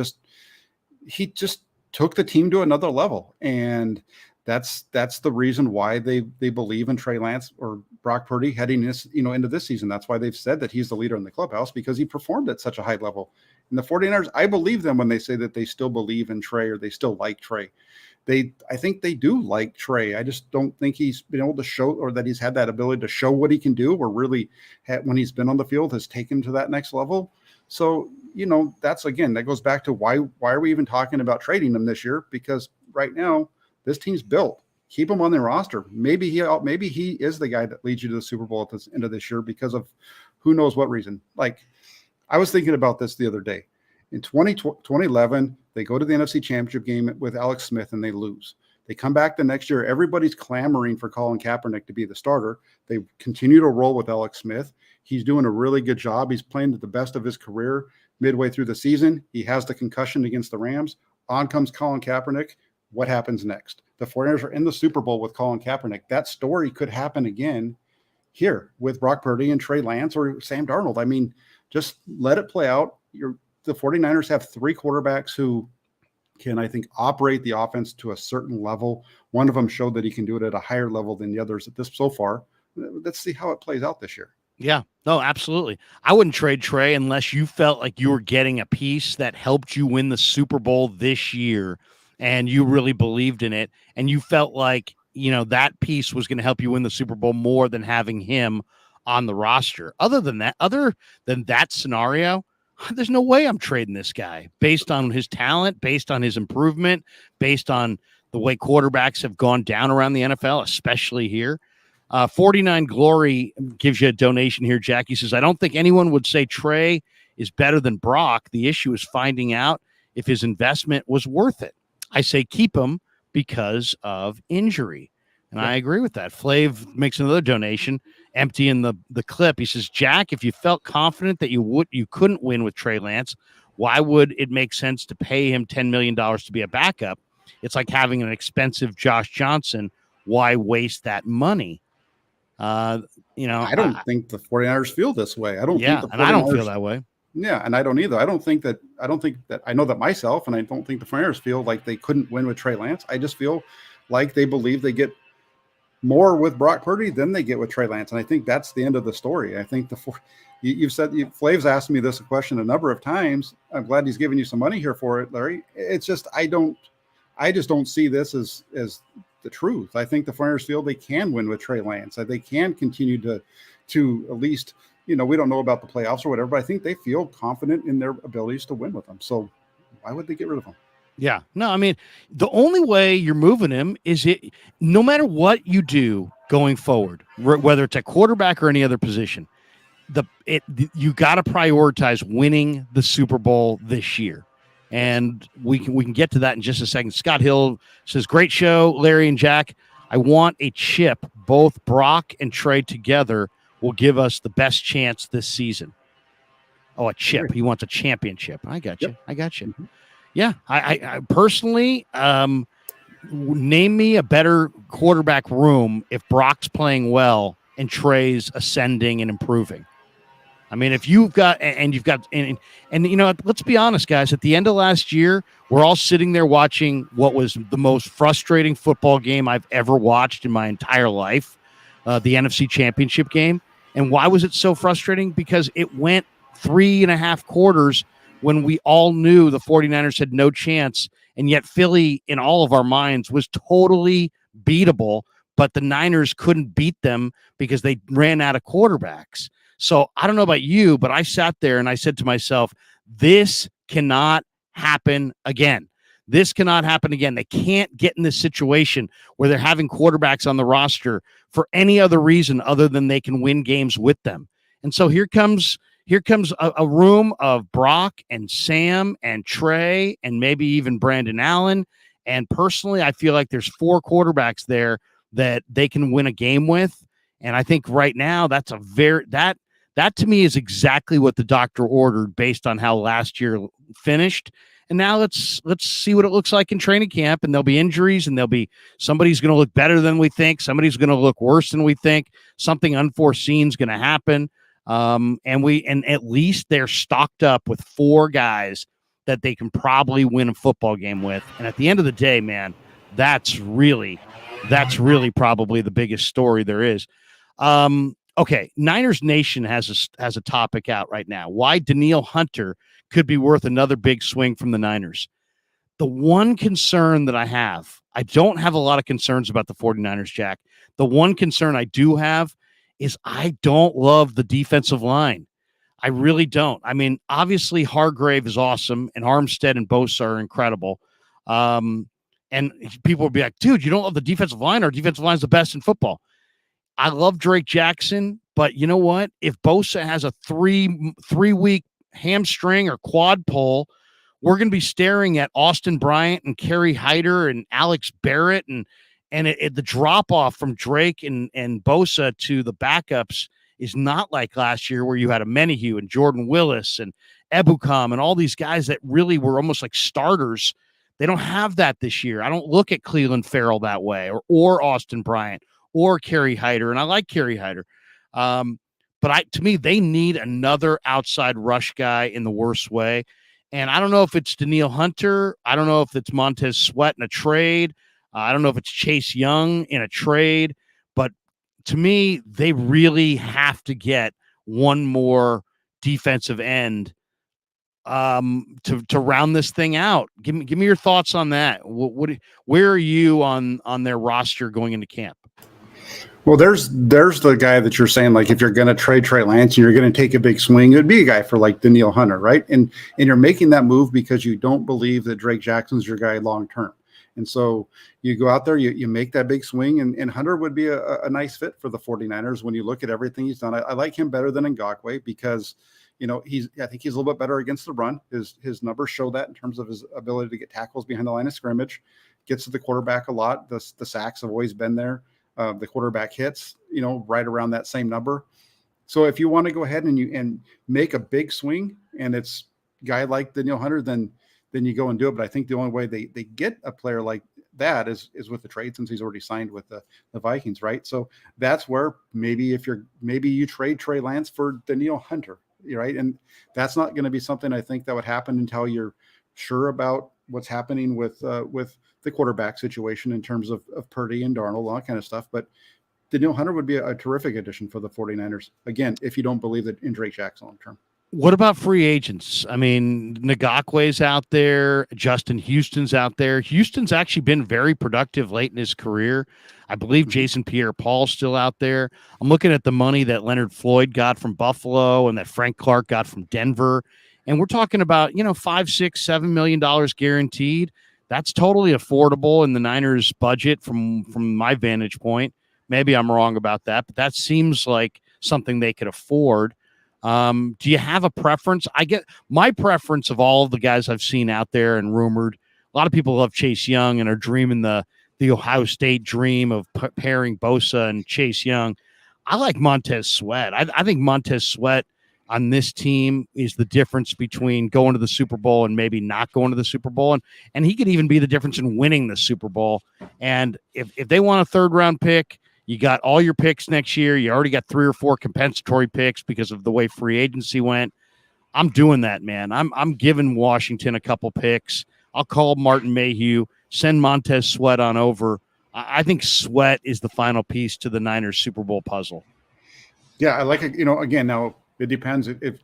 he just took the team to another level. And that's the reason why they believe in Trey Lance or Brock Purdy heading into this season. That's why they've said that he's the leader in the clubhouse because he performed at such a high level. And the 49ers, I believe them when they say that they still believe in Trey or they still like Trey. I think they do like Trey. I just don't think he's been able to show or that he's had that ability to show what he can do or really when he's been on the field has taken to that next level. So, that goes back to why are we even talking about trading him this year? Because right now this team's built. Keep him on the roster. Maybe he is the guy that leads you to the Super Bowl at the end of this year because of who knows what reason. Like I was thinking about this the other day. In 2011, they go to the NFC Championship game with Alex Smith and they lose. They come back the next year. Everybody's clamoring for Colin Kaepernick to be the starter. They continue to roll with Alex Smith. He's doing a really good job. He's playing at the best of his career midway through the season. He has the concussion against the Rams. On comes Colin Kaepernick. What happens next? The 49ers are in the Super Bowl with Colin Kaepernick. That story could happen again here with Brock Purdy and Trey Lance or Sam Darnold. I mean, just let it play out. The 49ers have 3 quarterbacks who can, I think, operate the offense to a certain level. One of them showed that he can do it at a higher level than the others at this so far. Let's see how it plays out this year. Yeah, no, absolutely. I wouldn't trade Trey unless you felt like you were getting a piece that helped you win the Super Bowl this year and you really believed in it. And you felt like, that piece was going to help you win the Super Bowl more than having him on the roster. Other than that scenario, there's no way I'm trading this guy based on his talent, based on his improvement, based on the way quarterbacks have gone down around the NFL, especially here. 49 Glory gives you a donation here, Jack. He says, I don't think anyone would say Trey is better than Brock. The issue is finding out if his investment was worth it. I say keep him because of injury. And I agree with that. Flav makes another donation, emptying the clip. He says, Jack, if you felt confident that you couldn't win with Trey Lance, why would it make sense to pay him $10 million to be a backup? It's like having an expensive Josh Johnson. why waste that money? I don't think the 49ers feel this way. I don't think the 49ers, and I don't feel that way. Yeah, and I don't either. I don't think that I know that myself, and I don't think the 49ers feel like they couldn't win with Trey Lance. I just feel like they believe they get more with Brock Purdy than they get with Trey Lance. And I think that's the end of the story. I think you've said, Flav's asked me this question a number of times. I'm glad he's giving you some money here for it, Larry. It's just, I just don't see this as the truth. I think the 49ers feel they can win with Trey Lance. That they can continue to at least, we don't know about the playoffs or whatever, but I think they feel confident in their abilities to win with them. So why would they get rid of them? Yeah, no, I mean, the only way you're moving him is no matter what you do going forward, whether it's at quarterback or any other position, you got to prioritize winning the Super Bowl this year. And we can get to that in just a second. Scott Hill says, great show, Larry and Jack. I want a chip. Both Brock and Trey together will give us the best chance this season. Oh, a chip. He wants a championship. I got you. I got you. Mm-hmm. Yeah, I personally, name me a better quarterback room if Brock's playing well and Trey's ascending and improving. I mean, if you've got and let's be honest, guys. At the end of last year, we're all sitting there watching what was the most frustrating football game I've ever watched in my entire life, the NFC Championship game. And why was it so frustrating? Because it went 3.5 quarters when we all knew the 49ers had no chance, and yet Philly, in all of our minds, was totally beatable, but the Niners couldn't beat them because they ran out of quarterbacks. So I don't know about you, but I sat there and I said to myself, this cannot happen again. This cannot happen again. They can't get in this situation where they're having quarterbacks on the roster for any other reason other than they can win games with them. And so here comes a room of Brock and Sam and Trey and maybe even Brandon Allen. And personally, I feel like there's 4 quarterbacks there that they can win a game with. And I think right now that to me is exactly what the doctor ordered based on how last year finished. And now let's see what it looks like in training camp. And there'll be injuries, and somebody's going to look better than we think. Somebody's going to look worse than we think. Something unforeseen is going to happen. And at least they're stocked up with 4 guys that they can probably win a football game with. And at the end of the day, man, that's really probably the biggest story there is. Okay, Niners Nation has a topic out right now. Why Danielle Hunter could be worth another big swing from the Niners. The one concern that I don't have a lot of concerns about the 49ers, Jack. The one concern I do have is I don't love the defensive line. I really don't. I mean, obviously Hargrave is awesome, and Armstead and Bosa are incredible. And people will be like, dude, you don't love the defensive line? Our defensive line is the best in football. I love Drake Jackson, but you know what? If Bosa has a 3-week hamstring or quad pull, we're going to be staring at Austin Bryant and Kerry Hyder and Alex Barrett, and the drop off from Drake and Bosa to the backups is not like last year where you had a Menahue and Jordan Willis and Ebukam and all these guys that really were almost like starters. They don't have that this year. I don't look at Cleveland Farrell that way or Austin Bryant or Kerry Hyder, and I like Kerry Hyder. But to me, they need another outside rush guy in the worst way. And I don't know if it's Danielle Hunter. I don't know if it's Montez Sweat in a trade. I don't know if it's Chase Young in a trade. But to me, they really have to get one more defensive end to round this thing out. Give me your thoughts on that. Where are you on their roster going into camp? Well, there's the guy that you're saying, like, if you're going to trade Trey Lance and you're going to take a big swing, it would be a guy for like Danielle Hunter, right? And you're making that move because you don't believe that Drake Jackson's your guy long term. And so you go out there, you make that big swing, and Hunter would be a nice fit for the 49ers when you look at everything he's done. I like him better than Ngakoue because, I think he's a little bit better against the run. His numbers show that in terms of his ability to get tackles behind the line of scrimmage, gets to the quarterback a lot. The sacks have always been there. The quarterback hits, right around that same number. So if you want to go ahead and make a big swing, and it's a guy like Danielle Hunter, then you go and do it. But I think the only way they get a player like that is with the trade, since he's already signed with the Vikings, right? So that's where maybe you trade Trey Lance for Danielle Hunter, right? And that's not going to be something I think that would happen until you're sure about what's happening with the quarterback situation in terms of Purdy and Darnold, all that kind of stuff. But Danielle Hunter would be a terrific addition for the 49ers. Again, if you don't believe that in Drake Jackson long term. What about free agents? I mean, Ngakwe's out there. Justin Houston's out there. Houston's actually been very productive late in his career. I believe Jason Pierre-Paul's still out there. I'm looking at the money that Leonard Floyd got from Buffalo and that Frank Clark got from Denver. And we're talking about, $5, $6, $7 million guaranteed. That's totally affordable in the Niners budget from my vantage point. Maybe I'm wrong about that, but that seems like something they could afford. Do you have a preference? I get my preference of all of the guys I've seen out there and rumored. A lot of people love Chase Young and are dreaming the Ohio State dream of pairing Bosa and Chase Young. I like Montez Sweat. I think Montez Sweat on this team is the difference between going to the Super Bowl and maybe not going to the Super Bowl. And he could even be the difference in winning the Super Bowl. And if they want a third round pick, you got all your picks next year. You already got 3 or 4 compensatory picks because of the way free agency went. I'm doing that, man. I'm giving Washington a couple picks. I'll call Martin Mayhew, send Montez Sweat on over. I think Sweat is the final piece to the Niners Super Bowl puzzle. Yeah, I like it. Again, now it depends if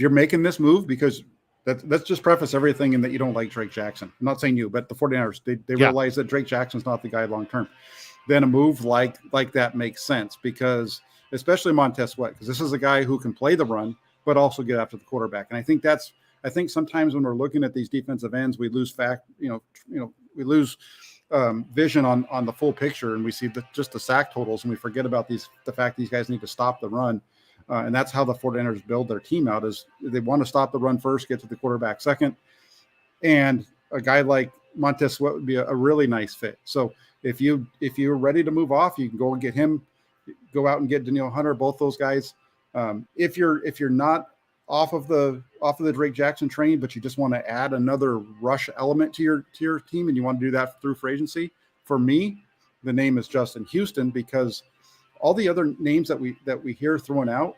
you're making this move, because let's just preface everything in that you don't like Drake Jackson. I'm not saying you, but the 49ers, they realize that Drake Jackson's not the guy long term. Then a move like that makes sense, because especially Montez Sweat, because this is a guy who can play the run but also get after the quarterback. And I think sometimes when we're looking at these defensive ends, we lose we lose vision on the full picture, and we see just the sack totals, and we forget about the fact these guys need to stop the run. And that's how the 49ers build their team out, is they want to stop the run first, get to the quarterback second. And a guy like Montez Sweat would be a really nice fit. So if you're ready to move off, you can go and get him, go out and get Danielle Hunter, both those guys. If you're not off of the Drake Jackson train, but you just want to add another rush element to your team, and you want to do that through free agency, for me, the name is Justin Houston, because all the other names that we hear thrown out,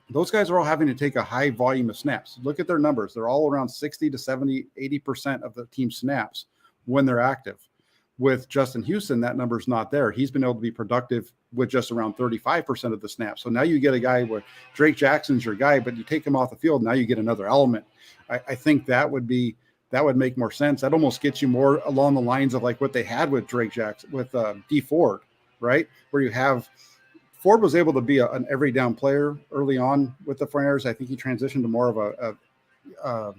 those guys are all having to take a high volume of snaps. Look at their numbers. They're all around 60 to 70, 80% of the team snaps when they're active. With Justin Houston, that number's not there. He's been able to be productive with just around 35% of the snaps. So now you get a guy where Drake Jackson's your guy, but you take him off the field, now you get another element. I think that would make more sense. That almost gets you more along the lines of like what they had with Drake Jackson, with D Ford, right? Where you have Ford was able to be an every down player early on with the 49ers. I think he transitioned to more of a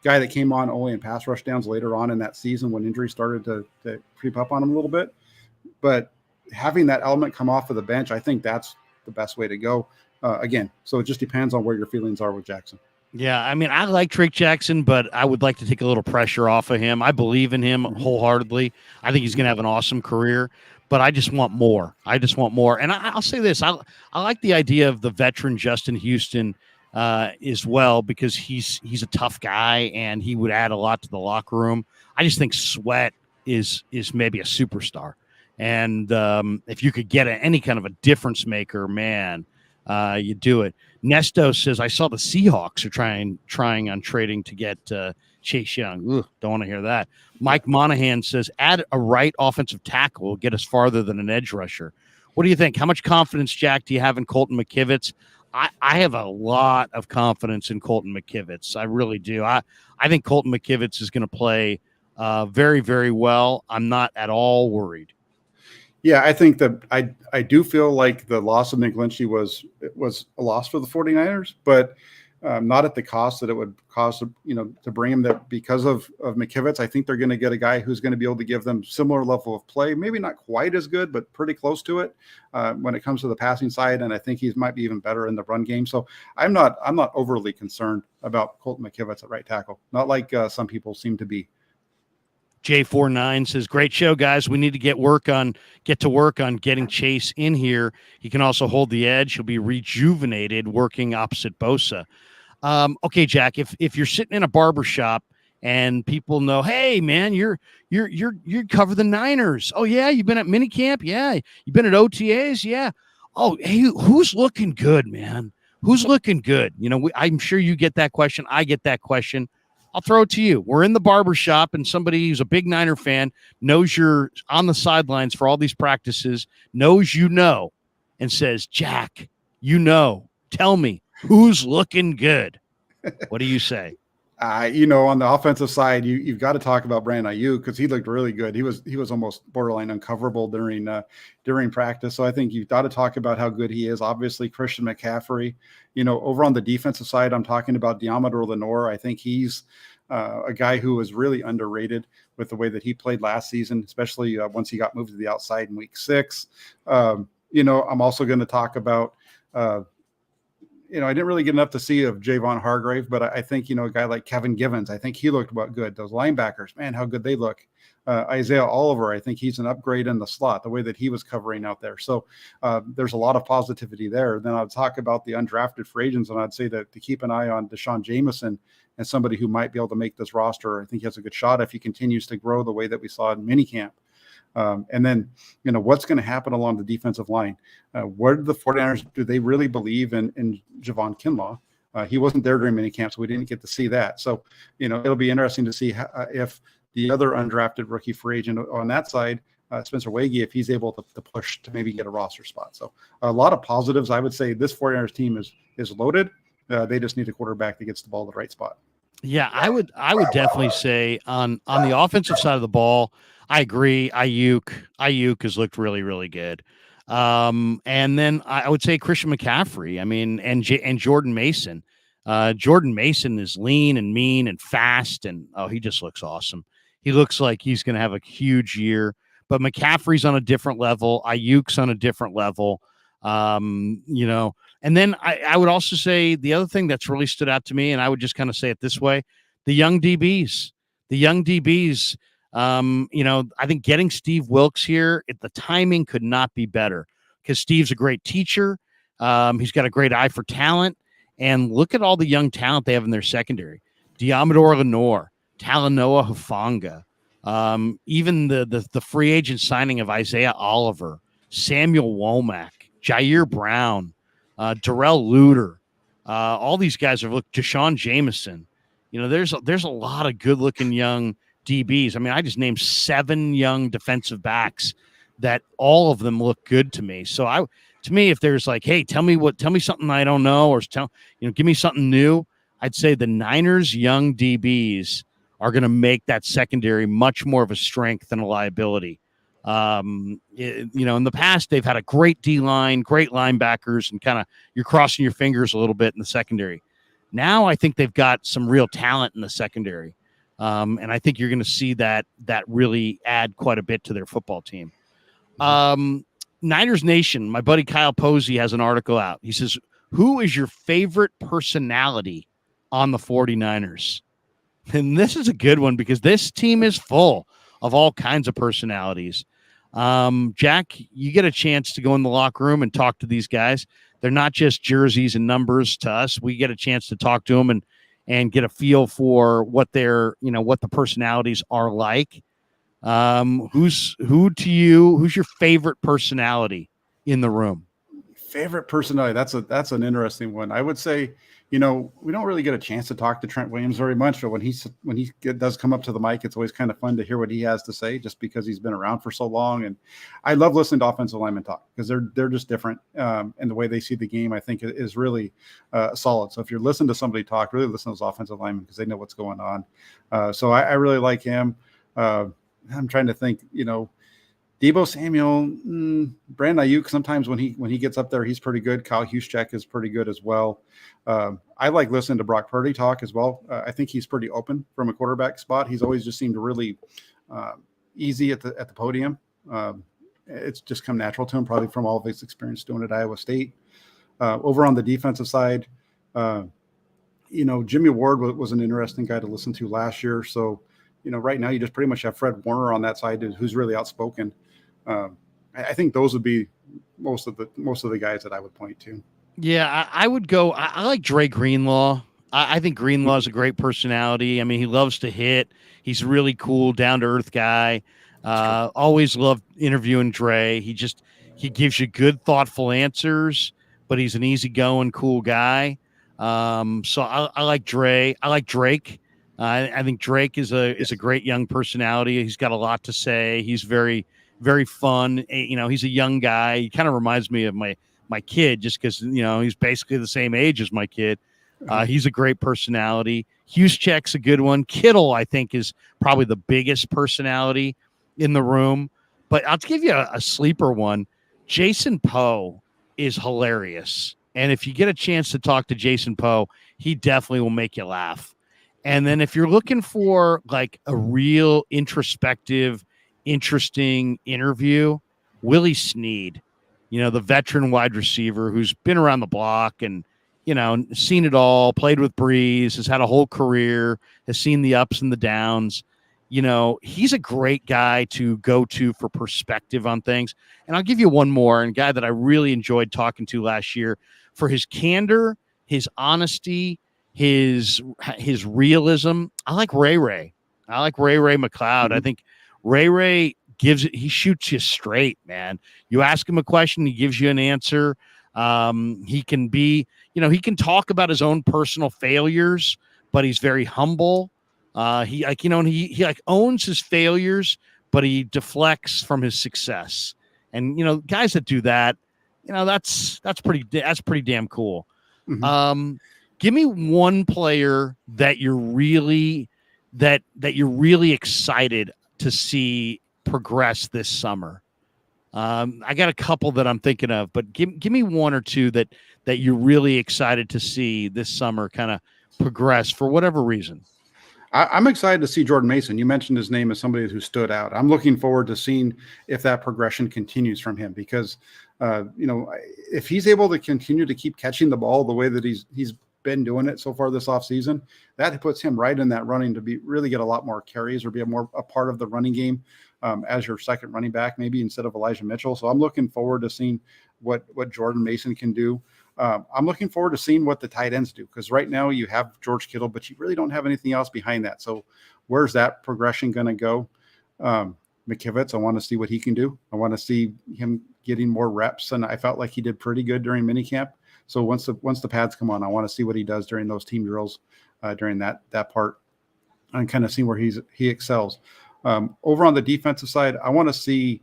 guy that came on only in pass rush downs later on in that season when injuries started to creep up on him a little bit. But having that element come off of the bench, I think that's the best way to go. Again, so it just depends on where your feelings are with Jackson. Yeah, I mean, I like Drake Jackson, but I would like to take a little pressure off of him. I believe in him wholeheartedly. I think he's going to have an awesome career, but I just want more. And I'll say this. I like the idea of the veteran Justin Houston as well, because he's a tough guy and he would add a lot to the locker room. I just think Sweat is maybe a superstar. And if you could get any kind of a difference maker, man, you do it. Nesto says, I saw the Seahawks are trying on trading to get Chase Young. Ugh, don't want to hear that. Mike Monahan says, add a right offensive tackle will get us farther than an edge rusher. What do you think? How much confidence, Jack, do you have in Colton McKivitz? I have a lot of confidence in Colton McKivitz. I really do. I think Colton McKivitz is going to play very, very well. I'm not at all worried. Yeah, I think that I do feel like the loss of McGlinchey was a loss for the 49ers, but not at the cost that it would cost, to bring him. That because of McKivitz, I think they're going to get a guy who's going to be able to give them similar level of play, maybe not quite as good, but pretty close to it when it comes to the passing side. And I think he might be even better in the run game. So I'm not overly concerned about Colton McKivitz at right tackle. Not like some people seem to be. J49 says, great show, guys. We need to get to work on getting Chase in here. He can also hold the edge. He'll be rejuvenated working opposite Bosa. Okay, Jack, if you're sitting in a barber shop and people know, hey man, you cover the Niners. Oh yeah, you've been at minicamp. Yeah, you've been at OTAs. Yeah. Oh, hey, who's looking good, man? Who's looking good? I'm sure you get that question. I get that question. I'll throw it to you. We're in the barber shop, and somebody who's a big Niner fan knows you're on the sidelines for all these practices, knows and says, Jack, tell me who's looking good. What do you say? On the offensive side, you've got to talk about Brandon Ayuk because he looked really good. He was almost borderline uncoverable during practice. So I think you've got to talk about how good he is. Obviously, Christian McCaffrey. Over on the defensive side, I'm talking about Diamador Lenore. I think he's a guy who was really underrated with the way that he played last season, especially once he got moved to the outside in week 6. I'm also going to talk about. I didn't really get enough to see of Javon Hargrave, but I think, a guy like Kevin Givens, I think he looked good. Those linebackers, man, how good they look. Isaiah Oliver, I think he's an upgrade in the slot, the way that he was covering out there. So there's a lot of positivity there. Then I'll talk about the undrafted free agents, and I'd say that to keep an eye on Deshaun Jameson and somebody who might be able to make this roster. I think he has a good shot if he continues to grow the way that we saw in minicamp. And then, what's going to happen along the defensive line? What do the 49ers, do they really believe in Javon Kinlaw? He wasn't there during minicamp, so we didn't get to see that. So, it'll be interesting to see if the other undrafted rookie free agent on that side, Spencer Wagee, if he's able to push to maybe get a roster spot. So a lot of positives. I would say this 49ers team is loaded. They just need a quarterback that gets the ball in the right spot. Yeah, I would definitely say on the offensive side of the ball, I agree. Ayuk has looked really, really good. And then I would say Christian McCaffrey. I mean, and Jordan Mason. Jordan Mason is lean and mean and fast, and he just looks awesome. He looks like he's going to have a huge year. But McCaffrey's on a different level. Ayuk's on a different level. And then I would also say the other thing that's really stood out to me, and I would just kind of say it this way, the young DBs. I think getting Steve Wilks here, the timing could not be better because Steve's a great teacher. He's got a great eye for talent. And look at all the young talent they have in their secondary. Diamador Lenore, Talanoa Hufanga, even the free agent signing of Isaiah Oliver, Samuel Womack, Jair Brown, Darrell Luter. All these guys are Deshaun Jameson. There's a lot of good-looking young DBs. I mean, I just named 7 young defensive backs that all of them look good to me. So to me, if there's like, hey, tell me something I don't know, or give me something new, I'd say the Niners young DBs are going to make that secondary much more of a strength than a liability. In the past, they've had a great D-line, great linebackers, and kind of you're crossing your fingers a little bit in the secondary. Now I think they've got some real talent in the secondary. And I think you're going to see that really add quite a bit to their football team. Niners Nation, my buddy Kyle Posey has an article out. He says, who is your favorite personality on the 49ers? And this is a good one because this team is full of all kinds of personalities. Jack, you get a chance to go in the locker room and talk to these guys. They're not just jerseys and numbers to us. We get a chance to talk to them and get a feel for what what the personalities are like. Who's your favorite personality in the room? Favorite personality. That's an interesting one. I would say, we don't really get a chance to talk to Trent Williams very much, but when he does come up to the mic, it's always kind of fun to hear what he has to say, just because he's been around for so long. And I love listening to offensive linemen talk because they're just different, and the way they see the game, I think, is really solid. So if you're listening to somebody talk, really listen to those offensive linemen because they know what's going on. So I really like him. I'm trying to think, Deebo Samuel, Brandon Ayuk, sometimes when he gets up there, he's pretty good. Kyle Juszczyk is pretty good as well. I like listening to Brock Purdy talk as well. I think he's pretty open from a quarterback spot. He's always just seemed really easy at the podium. It's just come natural to him, probably from all of his experience doing it at Iowa State. Over on the defensive side, Jimmy Ward was an interesting guy to listen to last year. So, right now you just pretty much have Fred Warner on that side who's really outspoken. I think those would be most of the guys that I would point to. Yeah, I would go. I like Dre Greenlaw. I think Greenlaw's a great personality. I mean, he loves to hit. He's a really cool, down to earth guy. Always loved interviewing Dre. He gives you good, thoughtful answers, but he's an easygoing, cool guy. So I like Dre. I like Drake. I think Drake is a great young personality. He's got a lot to say. He's very, very fun. He's a young guy. He kind of reminds me of my kid, just because he's basically the same age as my kid. He's a great personality. Hughescheck's a good one. Kittle, I think, is probably the biggest personality in the room. But I'll give you a sleeper one. Jason Poe is hilarious. And if you get a chance to talk to Jason Poe, he definitely will make you laugh. And then if you're looking for like a real introspective, interesting interview, Willie Snead, the veteran wide receiver who's been around the block and seen it all, played with Breeze, has had a whole career, has seen the ups and the downs. He's a great guy to go to for perspective on things. And I'll give you one more, and a guy that I really enjoyed talking to last year for his candor, his honesty, his realism. I like Ray Ray. I like Ray Ray McLeod. Mm-hmm. I think Ray Ray he shoots you straight, man. You ask him a question, he gives you an answer. He can be, he can talk about his own personal failures, but he's very humble. He owns his failures, but he deflects from his success. And, guys that do that, that's pretty damn cool. Mm-hmm. Give me one player that you're really excited to see progress this summer. I got a couple that I'm thinking of, but give me one or two that you're really excited to see this summer kind of progress for whatever reason. I'm excited to see Jordan Mason. You mentioned his name as somebody who stood out. I'm looking forward to seeing if that progression continues from him because, if he's able to continue to keep catching the ball the way that he's been doing it so far this offseason, that puts him right in that running to really get a lot more carries or be a part of the running game as your second running back, maybe instead of Elijah Mitchell. So I'm looking forward to seeing what Jordan Mason can do. I'm looking forward to seeing what the tight ends do because right now you have George Kittle, but you really don't have anything else behind that. So where's that progression going to go? McKivitz, I want to see what he can do. I want to see him getting more reps, and I felt like he did pretty good during minicamp. So once the pads come on, I want to see what he does during those team drills during that part and kind of see where he excels. Over on the defensive side, I want to see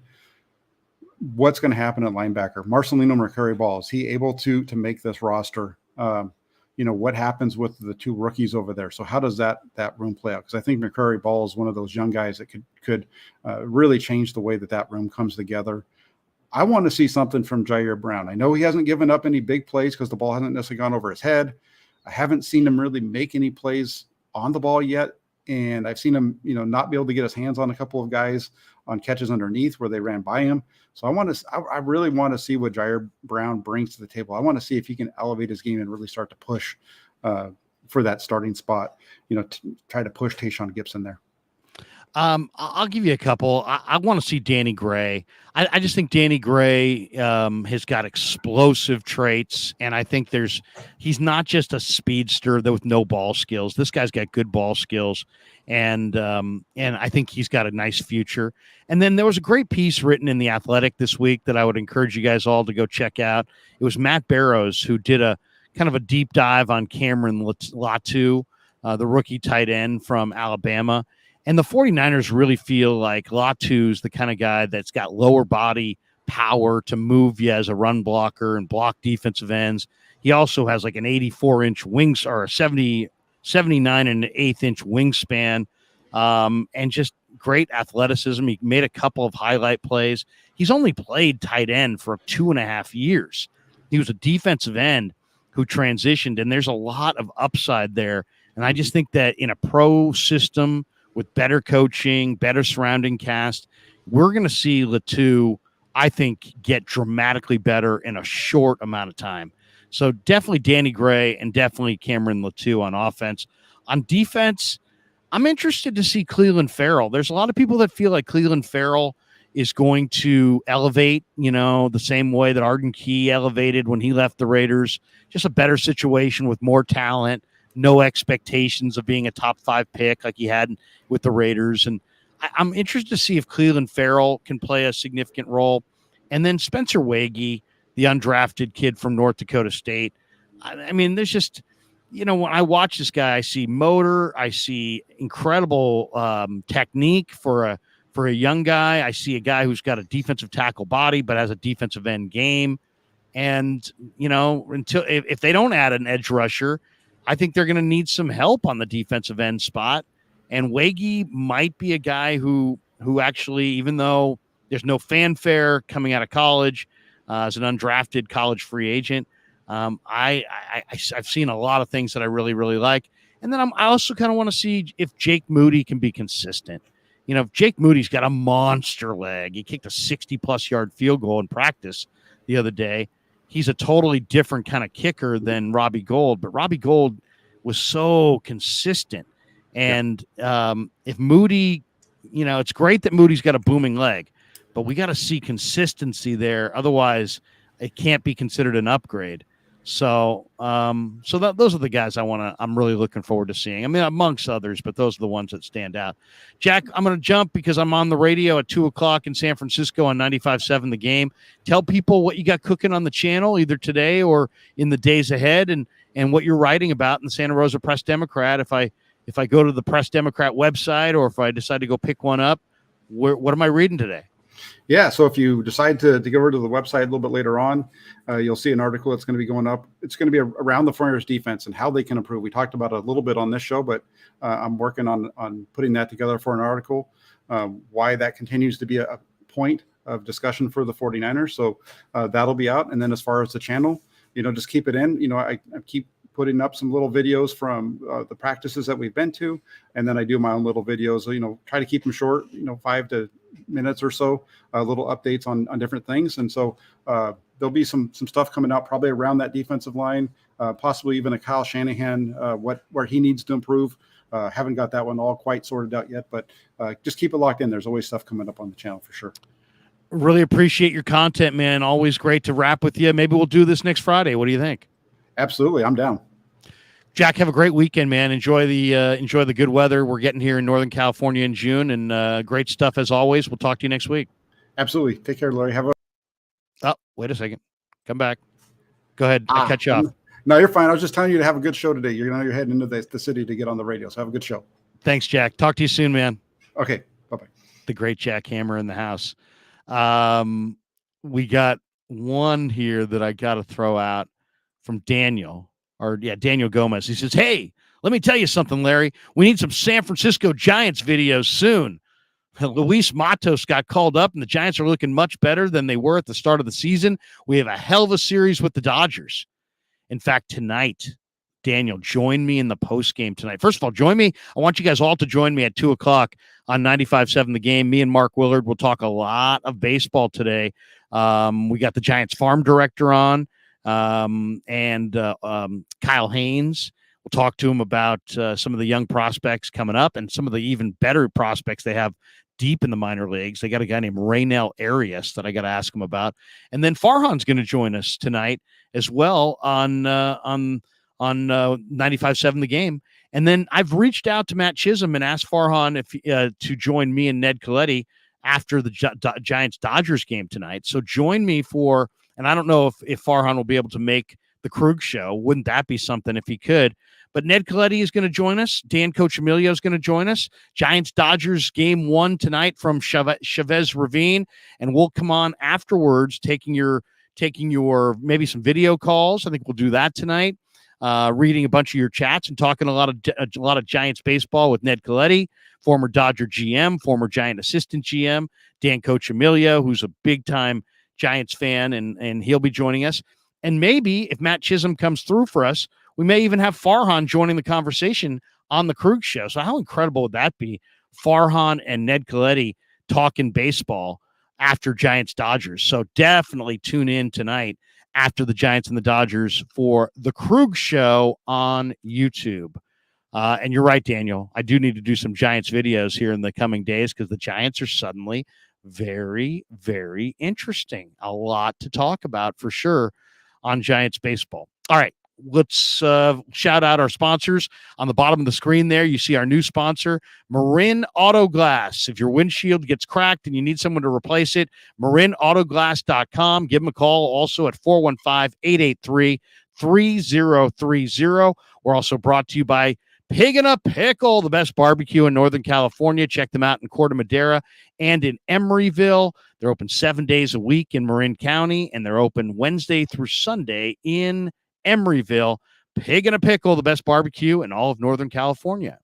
what's going to happen at linebacker. Marcelino Mercuri-Ball, is he able to make this roster? What happens with the two rookies over there? So how does that room play out? Because I think Mercuri-Ball is one of those young guys that could really change the way that room comes together. I want to see something from Jair Brown. I know he hasn't given up any big plays because the ball hasn't necessarily gone over his head. I haven't seen him really make any plays on the ball yet. And I've seen him, not be able to get his hands on a couple of guys on catches underneath where they ran by him. So I really want to see what Jair Brown brings to the table. I want to see if he can elevate his game and really start to push for that starting spot, try to push Tayshaun Gibson there. I'll give you a couple. I want to see Danny Gray. I just think Danny Gray has got explosive traits, and I think he's not just a speedster with no ball skills. This guy's got good ball skills, and I think he's got a nice future. And then there was a great piece written in The Athletic this week that I would encourage you guys all to go check out. It was Matt Barrows who did a kind of a deep dive on Cameron Latu, the rookie tight end from Alabama. And the 49ers really feel like Latu's the kind of guy that's got lower body power to move you as a run blocker and block defensive ends. He also has like an 84-inch wings or a 79 and an eighth-inch wingspan, and just great athleticism. He made a couple of highlight plays. He's only played tight end for 2.5 years. He was a defensive end who transitioned, and there's a lot of upside there. And I just think that in a pro system with better coaching, better surrounding cast, we're going to see Latu, I think, get dramatically better in a short amount of time. So definitely Danny Gray and definitely Cameron Latu on offense. On defense, I'm interested to see Cleveland Farrell. There's a lot of people that feel like Cleveland Farrell is going to elevate, the same way that Arden Key elevated when he left the Raiders. Just a better situation with more talent, no expectations of being a top 5 pick like he had with the Raiders. And I'm interested to see if Cleveland Farrell can play a significant role. And then Spencer Wagee, the undrafted kid from North Dakota State. I mean, there's just, when I watch this guy, I see motor, I see incredible technique for a young guy. I see a guy who's got a defensive tackle body but has a defensive end game. And, until if they don't add an edge rusher, I think they're going to need some help on the defensive end spot. And Wagee might be a guy who actually, even though there's no fanfare coming out of college as an undrafted college free agent, I've seen a lot of things that I really, really like. And then I also kind of want to see if Jake Moody can be consistent. If Jake Moody's got a monster leg, he kicked a 60-plus yard field goal in practice the other day. He's a totally different kind of kicker than Robbie Gould, but Robbie Gould was so consistent. And if Moody, it's great that Moody's got a booming leg, but we got to see consistency there. Otherwise, it can't be considered an upgrade. So those are the guys I'm really looking forward to seeing. I mean, amongst others, but those are the ones that stand out. Jack, I'm going to jump because I'm on the radio at 2:00 in San Francisco on 95.7 The Game. Tell people what you got cooking on the channel, either today or in the days ahead, and what you're writing about in the Santa Rosa Press Democrat. If I go to the Press Democrat website, or if I decide to go pick one up, what am I reading today? Yeah, so if you decide to go over to the website a little bit later on, you'll see an article that's going to be going up. It's going to be around the 49ers defense and how they can improve. We talked about it a little bit on this show, but I'm working on putting that together for an article, why that continues to be a point of discussion for the 49ers. So that'll be out. And then as far as the channel, just keep it in. I keep putting up some little videos from the practices that we've been to. And then I do my own little videos, try to keep them short, 5 to minutes or so, little updates on different things. And so there'll be some stuff coming out probably around that defensive line, possibly even a Kyle Shanahan, where he needs to improve. Haven't got that one all quite sorted out yet, but just keep it locked in. There's always stuff coming up on the channel for sure. Really appreciate your content, man. Always great to rap with you. Maybe we'll do this next Friday. What do you think? Absolutely. I'm down. Jack, have a great weekend, man. Enjoy the good weather we're getting here in Northern California in June, and great stuff as always. We'll talk to you next week. Absolutely. Take care, Larry. Oh, wait a second. Come back. Go ahead. I cut you off. No, you're fine. I was just telling you to have a good show today. You're heading into the city to get on the radio, so have a good show. Thanks, Jack. Talk to you soon, man. Okay. Bye-bye. The great Jack Hammer in the house. We got one here that I got to throw out from Daniel. Daniel Gomez. He says, "Hey, let me tell you something, Larry. We need some San Francisco Giants videos soon. Luis Matos got called up, and the Giants are looking much better than they were at the start of the season. We have a hell of a series with the Dodgers. In fact, tonight, Daniel, join me in the post game tonight. First of all, join me. I want you guys all to join me at 2:00 on 95.7 The Game. Me and Mark Willard will talk a lot of baseball today. We got the Giants farm director on. And Kyle Haynes. We'll talk to him about some of the young prospects coming up and some of the even better prospects they have deep in the minor leagues. They got a guy named Raynell Arias that I got to ask him about. And then Farhan's going to join us tonight as well on 95.7 The Game. And then I've reached out to Matt Chisholm and asked Farhan to join me and Ned Coletti after the Giants-Dodgers game tonight. So join me for... And I don't know if Farhan will be able to make the Krug show. Wouldn't that be something if he could? But Ned Coletti is going to join us. Dan Cochimilio is going to join us. Giants-Dodgers game 1 tonight from Chavez Ravine. And we'll come on afterwards taking your maybe some video calls. I think we'll do that tonight. Reading a bunch of your chats and talking a lot of Giants baseball with Ned Coletti, former Dodger GM, former Giant assistant GM, Dan Cochimilio, who's a big-time Giants fan, and he'll be joining us. And maybe if Matt Chisholm comes through for us, we may even have Farhan joining the conversation on the Krug show. So how incredible would that be? Farhan and Ned Coletti talking baseball after Giants-Dodgers. So definitely tune in tonight after the Giants and the Dodgers for the Krug show on YouTube. And you're right, Daniel. I do need to do some Giants videos here in the coming days because the Giants are suddenly very, very interesting. A lot to talk about for sure on Giants baseball. All right. let's shout out our sponsors. On the bottom of the screen there, you see our new sponsor, Marin Auto Glass. If your windshield gets cracked and you need someone to replace it, marinautoglass.com. Give them a call also at 415-883-3030. We're also brought to you by Pig and a Pickle, the best barbecue in Northern California. Check them out in Corte Madera and in Emeryville. They're open 7 days a week in Marin County, and they're open Wednesday through Sunday in Emeryville. Pig and a Pickle, the best barbecue in all of Northern California.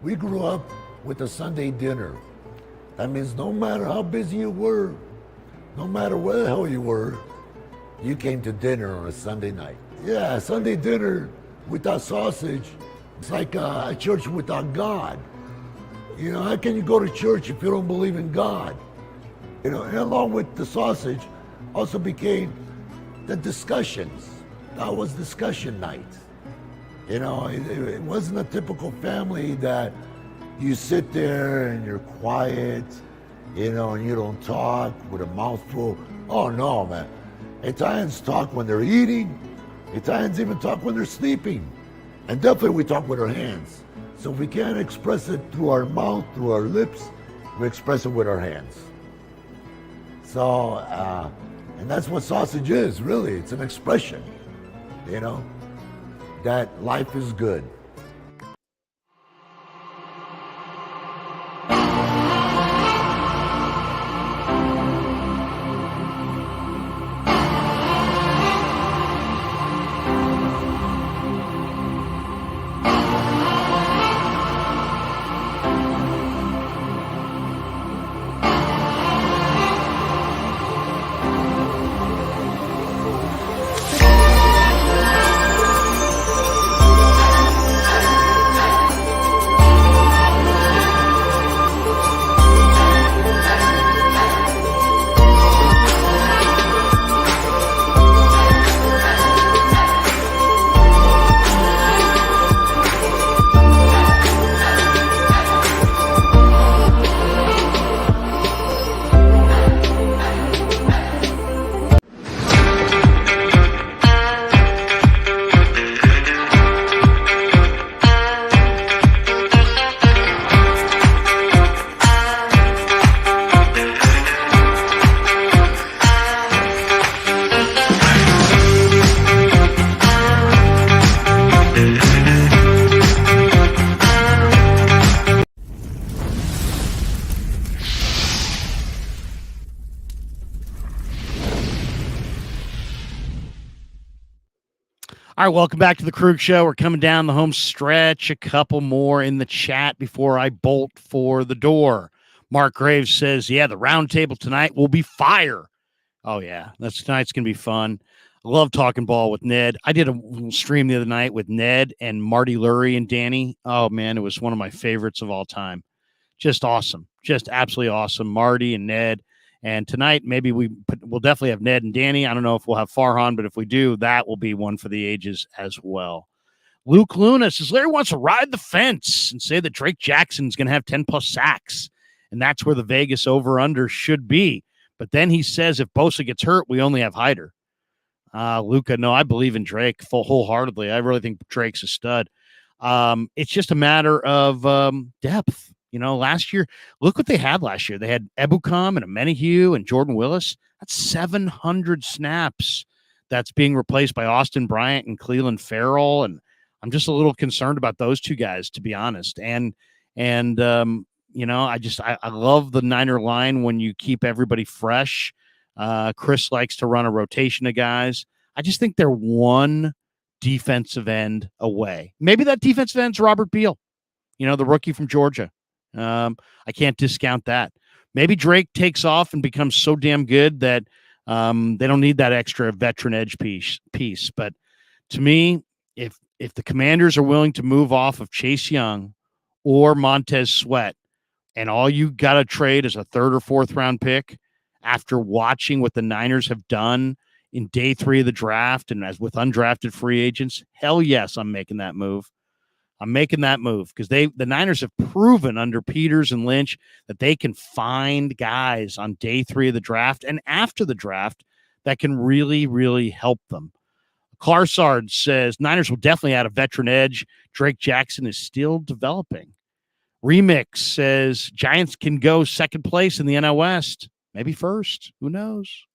We grew up with a Sunday dinner. That means no matter how busy you were, no matter where the hell you were, you came to dinner on a Sunday night. Yeah, Sunday dinner without sausage, it's like a church without God. You know, how can you go to church if you don't believe in God? You know, and along with the sausage also became the discussions. That was discussion night. You know, it wasn't a typical family that you sit there and you're quiet, you know, and you don't talk with a mouthful. Oh no, man. Italians talk when they're eating. Italians even talk when they're sleeping. And definitely we talk with our hands. So if we can't express it through our mouth, through our lips, we express it with our hands. So, and that's what sausage is, really. It's an expression, you know, that life is good. All right, welcome back to the Krug Show. We're coming down the home stretch. A couple more in the chat before I bolt for the door. Mark Graves says, yeah, the round table tonight will be fire. Oh, yeah, tonight's going to be fun. I love talking ball with Ned. I did a little stream the other night with Ned and Marty Lurie and Danny. Oh, man, it was one of my favorites of all time. Just awesome. Just absolutely awesome. Marty and Ned. And tonight, maybe we'll definitely have Ned and Danny. I don't know if we'll have Farhan, but if we do, that will be one for the ages as well. Luke Luna says, Larry wants to ride the fence and say that Drake Jackson's going to have 10-plus sacks, and that's where the Vegas over-under should be. But then he says if Bosa gets hurt, we only have Hyder. Luca, no, I believe in Drake wholeheartedly. I really think Drake's a stud. It's just a matter of depth. You know, last year, look what they had last year. They had Ebukam and Amenahue and Jordan Willis. That's 700 snaps that's being replaced by Austin Bryant and Cleveland Farrell. And I'm just a little concerned about those two guys, to be honest. And you know, I love the Niner line when you keep everybody fresh. Chris likes to run a rotation of guys. I just think they're one defensive end away. Maybe that defensive end's Robert Beal, you know, the rookie from Georgia. I can't discount that. Maybe Drake takes off and becomes so damn good that they don't need that extra veteran edge piece. But to me, if the Commanders are willing to move off of Chase Young or Montez Sweat, and all you got to trade is a 3rd or 4th round pick after watching what the Niners have done in day 3 of the draft and as with undrafted free agents, hell yes, I'm making that move. I'm making that move because the Niners have proven under Peters and Lynch that they can find guys on day 3 of the draft and after the draft that can really, really help them. Clarsard says Niners will definitely add a veteran edge. Drake Jackson is still developing. Remix says Giants can go 2nd place in the NL West, maybe 1st. Who knows?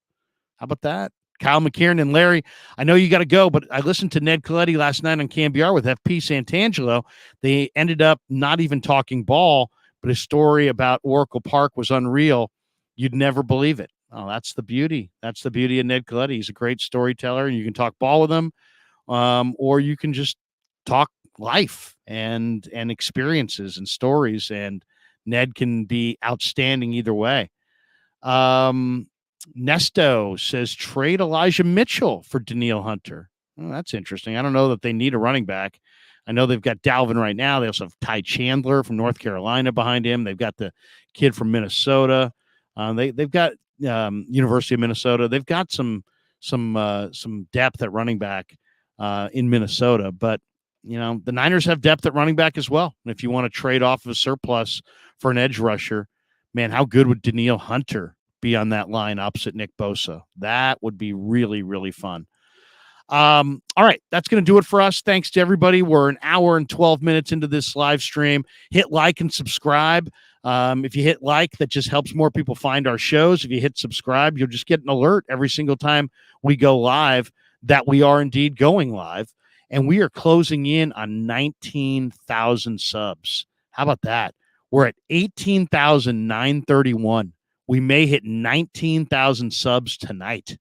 How about that? Kyle McKiernan and Larry, I know you got to go, but I listened to Ned Coletti last night on KMBR with FP Santangelo. They ended up not even talking ball, but his story about Oracle Park was unreal. You'd never believe it. Oh, that's the beauty. That's the beauty of Ned Coletti. He's a great storyteller, and you can talk ball with him, or you can just talk life and experiences and stories, and Ned can be outstanding either way. Nesto says trade Elijah Mitchell for Danielle Hunter. Oh, that's interesting. I don't know that they need a running back. I know they've got Dalvin right now. They also have Ty Chandler from North Carolina behind him. They've got the kid from Minnesota. They've got University of Minnesota. They've got some depth at running back in Minnesota, but the Niners have depth at running back as well. And if you want to trade off of a surplus for an edge rusher, man, how good would Danielle Hunter be on that line opposite Nick Bosa? That would be really, really fun. All right, that's going to do it for us. Thanks to everybody. We're an hour and 12 minutes into this live stream. Hit like and subscribe. If you hit like, that just helps more people find our shows. If you hit subscribe, you'll just get an alert every single time we go live that we are indeed going live. And we are closing in on 19,000 subs. How about that? We're at 18,931. We may hit 19,000 subs tonight.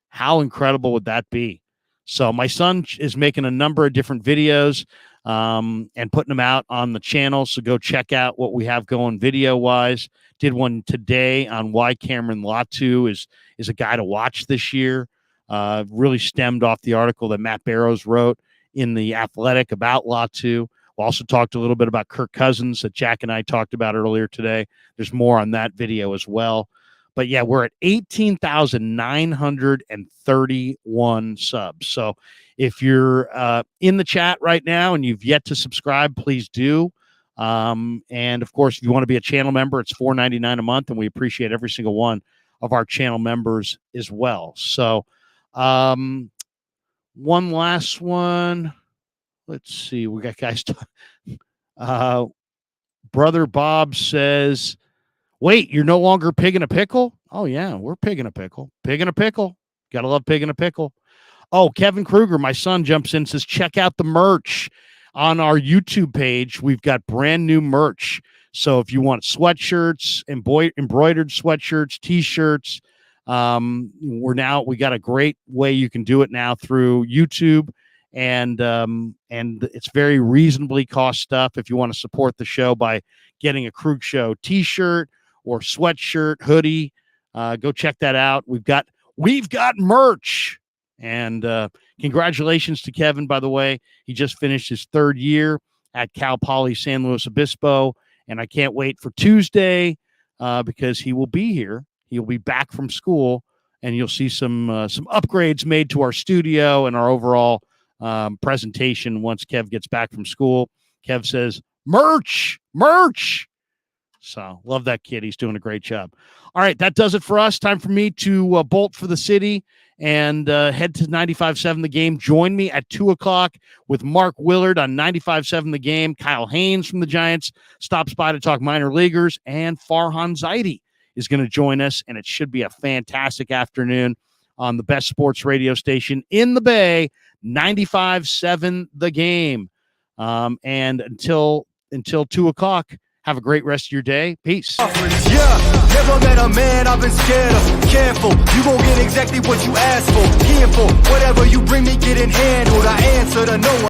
How incredible would that be? So my son is making a number of different videos and putting them out on the channel. So go check out what we have going video-wise. Did one today on why Cameron Latu is a guy to watch this year. Really stemmed off the article that Matt Barrows wrote in The Athletic about Latu. We also talked a little bit about Kirk Cousins that Jack and I talked about earlier today. There's more on that video as well. But yeah, we're at 18,931 subs. So if you're in the chat right now and you've yet to subscribe, please do. And of course, if you want to be a channel member, it's $4.99 a month, and we appreciate every single one of our channel members as well. So one last one. Let's see. We got guys. Brother Bob says, wait, you're no longer pig in a pickle? Oh, yeah, we're pig in a pickle. Pig in a pickle. Got to love pig in a pickle. Oh, Kevin Krueger, my son, jumps in and says, check out the merch on our YouTube page. We've got brand new merch. So if you want sweatshirts, embroidered sweatshirts, T-shirts, we got a great way you can do it now through YouTube. And it's very reasonably cost stuff if you want to support the show by getting a Krug Show T-shirt or sweatshirt, hoodie. Go check that out. We've got merch. And congratulations to Kevin, by the way. He just finished his 3rd year at Cal Poly San Luis Obispo, and I can't wait for Tuesday because he will be here. He'll be back from school, and you'll see some upgrades made to our studio and our overall presentation once Kev gets back from school. Kev says, merch. So love that kid. He's doing a great job. All right, that does it for us. Time for me to bolt for the city and head to 95.7 The Game. Join me at 2:00 with Mark Willard on 95.7 The Game. Kyle Haynes from the Giants stops by to talk minor leaguers, and Farhan Zaidi is going to join us, and it should be a fantastic afternoon on the best sports radio station in the Bay, 95.7 The Game. And until 2:00, have a great rest of your day. Peace. Yeah, never met a man I've been scared of. Careful, you won't get exactly what you asked for. Here for whatever you bring me, getting handled. I answer to no one.